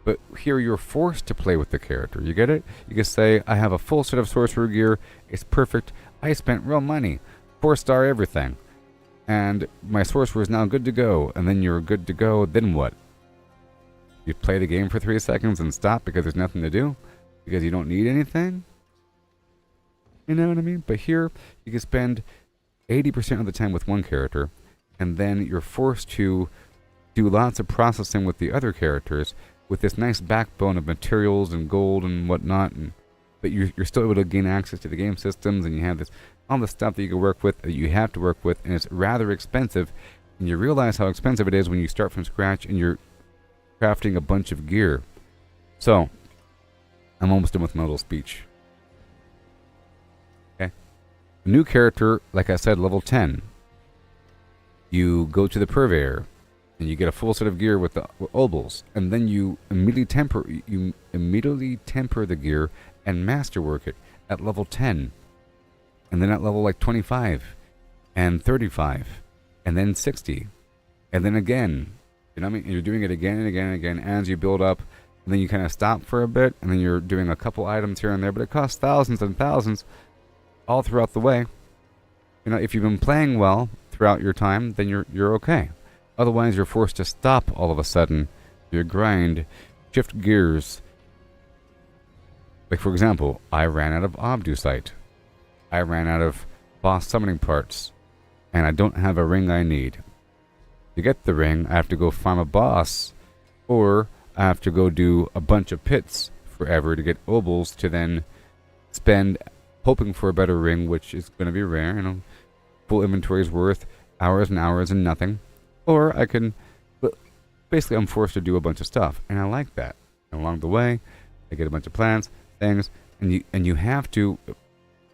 But here you're forced to play with the character. You get it? You can say, I have a full set of sorcerer gear. It's perfect. I spent real money. 4-star everything. And my sorcerer is now good to go. And then you're good to go. Then what? You play the game for 3 seconds and stop because there's nothing to do? Because you don't need anything? You know what I mean? But here, you can spend 80% of the time with one character, and then you're forced to do lots of processing with the other characters with this nice backbone of materials and gold and whatnot, but you're still able to gain access to the game systems, and you have all the stuff that you can work with, that you have to work with, and it's rather expensive, and you realize how expensive it is when you start from scratch and you're crafting a bunch of gear. So, I'm almost done with my little speech. Okay. A new character, like I said, level 10. You go to the purveyor, and and you get a full set of gear with the Opals, and then you immediately temper the gear and masterwork it at level 10, and then at level like 25 and 35 and then 60, and then again. You know what I mean? You're doing it again and again and again as you build up, and then you kind of stop for a bit, and then you're doing a couple items here and there, but it costs thousands and thousands all throughout the way. You know, if you've been playing well throughout your time, then you're okay. Otherwise, you're forced to stop all of a sudden your grind, shift gears. Like, for example, I ran out of Obducite. I ran out of boss summoning parts, and I don't have a ring I need. To get the ring, I have to go farm a boss, or I have to go do a bunch of pits forever to get Opals to then spend hoping for a better ring, which is going to be rare. You know, full inventory is worth hours and hours and nothing. Or I can, basically I'm forced to do a bunch of stuff, and I like that. And along the way, I get a bunch of plans, things, and you have to,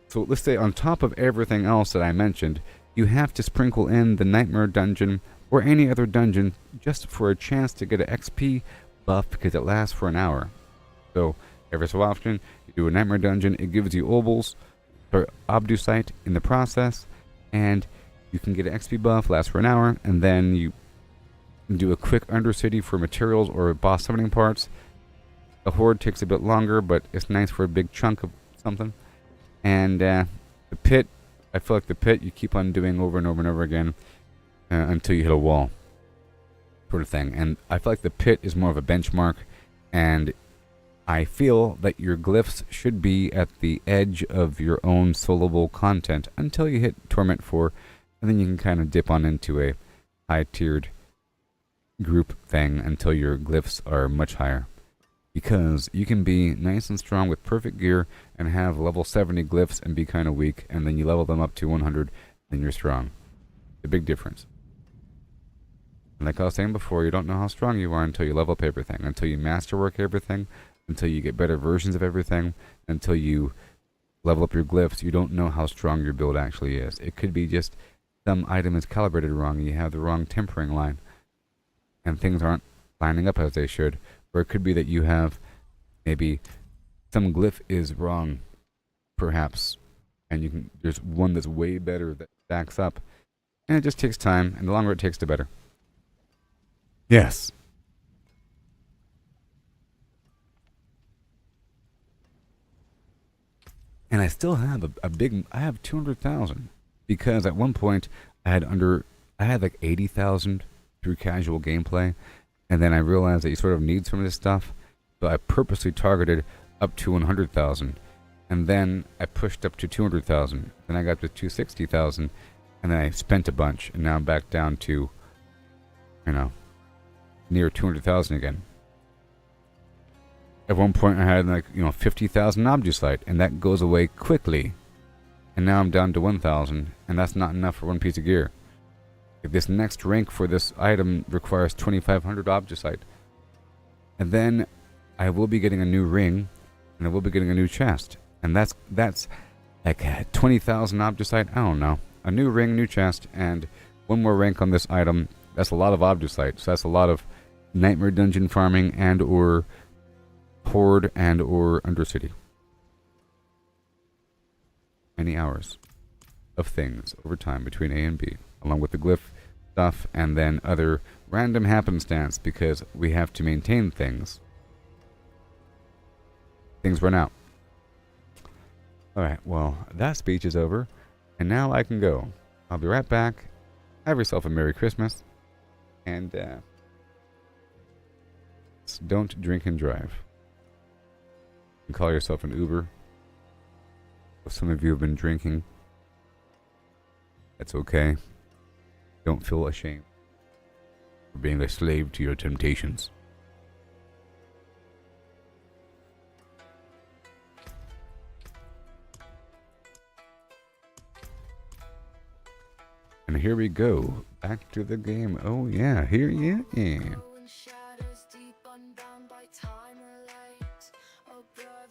so let's say on top of everything else that I mentioned, you have to sprinkle in the Nightmare Dungeon or any other dungeon just for a chance to get an XP buff because it lasts for an hour. So every so often, you do a Nightmare Dungeon, it gives you Opals or Obducite in the process, and you can get an XP buff, lasts for an hour, and then you do a quick Undercity for materials or boss summoning parts. The Horde takes a bit longer, but it's nice for a big chunk of something. And the pit, I feel like the pit you keep on doing over and over and over again until you hit a wall, sort of thing. And I feel like the pit is more of a benchmark, and I feel that your glyphs should be at the edge of your own soloable content until you hit Torment 4, and then you can kind of dip on into a high-tiered group thing until your glyphs are much higher. Because you can be nice and strong with perfect gear and have level 70 glyphs and be kind of weak, and then you level them up to 100, and you're strong. The big difference. And like I was saying before, you don't know how strong you are until you level up everything, until you masterwork everything, until you get better versions of everything, until you level up your glyphs. You don't know how strong your build actually is. It could be just some item is calibrated wrong and you have the wrong tempering line, and things aren't lining up as they should. Or it could be that you have maybe some glyph is wrong, perhaps, and there's one that's way better that stacks up. And it just takes time, and the longer it takes, the better. Yes. And I still have I have 200,000, because at one point I had like 80,000 through casual gameplay, and then I realized that you sort of need some of this stuff, so I purposely targeted up to 100,000, and then I pushed up to 200,000, then I got to 260,000, and then I spent a bunch, and now I'm back down to, you know, near 200,000 again. At one point I had like, 50,000 Obducite, and that goes away quickly, and now I'm down to 1,000, and that's not enough for one piece of gear. If this next rank for this item requires 2,500 Obducite, and then I will be getting a new ring, and I will be getting a new chest, and that's like 20,000 Obducite. I don't know. A new ring, new chest, and one more rank on this item. That's a lot of Obducite. So that's a lot of Nightmare Dungeon farming and or Horde and or Undercity. Many hours of things over time between A and B, along with the glyph stuff and then other random happenstance, because we have to maintain things. Things run out. Alright, well, that speech is over, and now I can go. I'll be right back. Have yourself a Merry Christmas, and don't drink and drive. You can call yourself an Uber. If some of you have been drinking, that's okay. Don't feel ashamed for being a slave to your temptations. And here we go. Back to the game. Oh yeah, here yeah.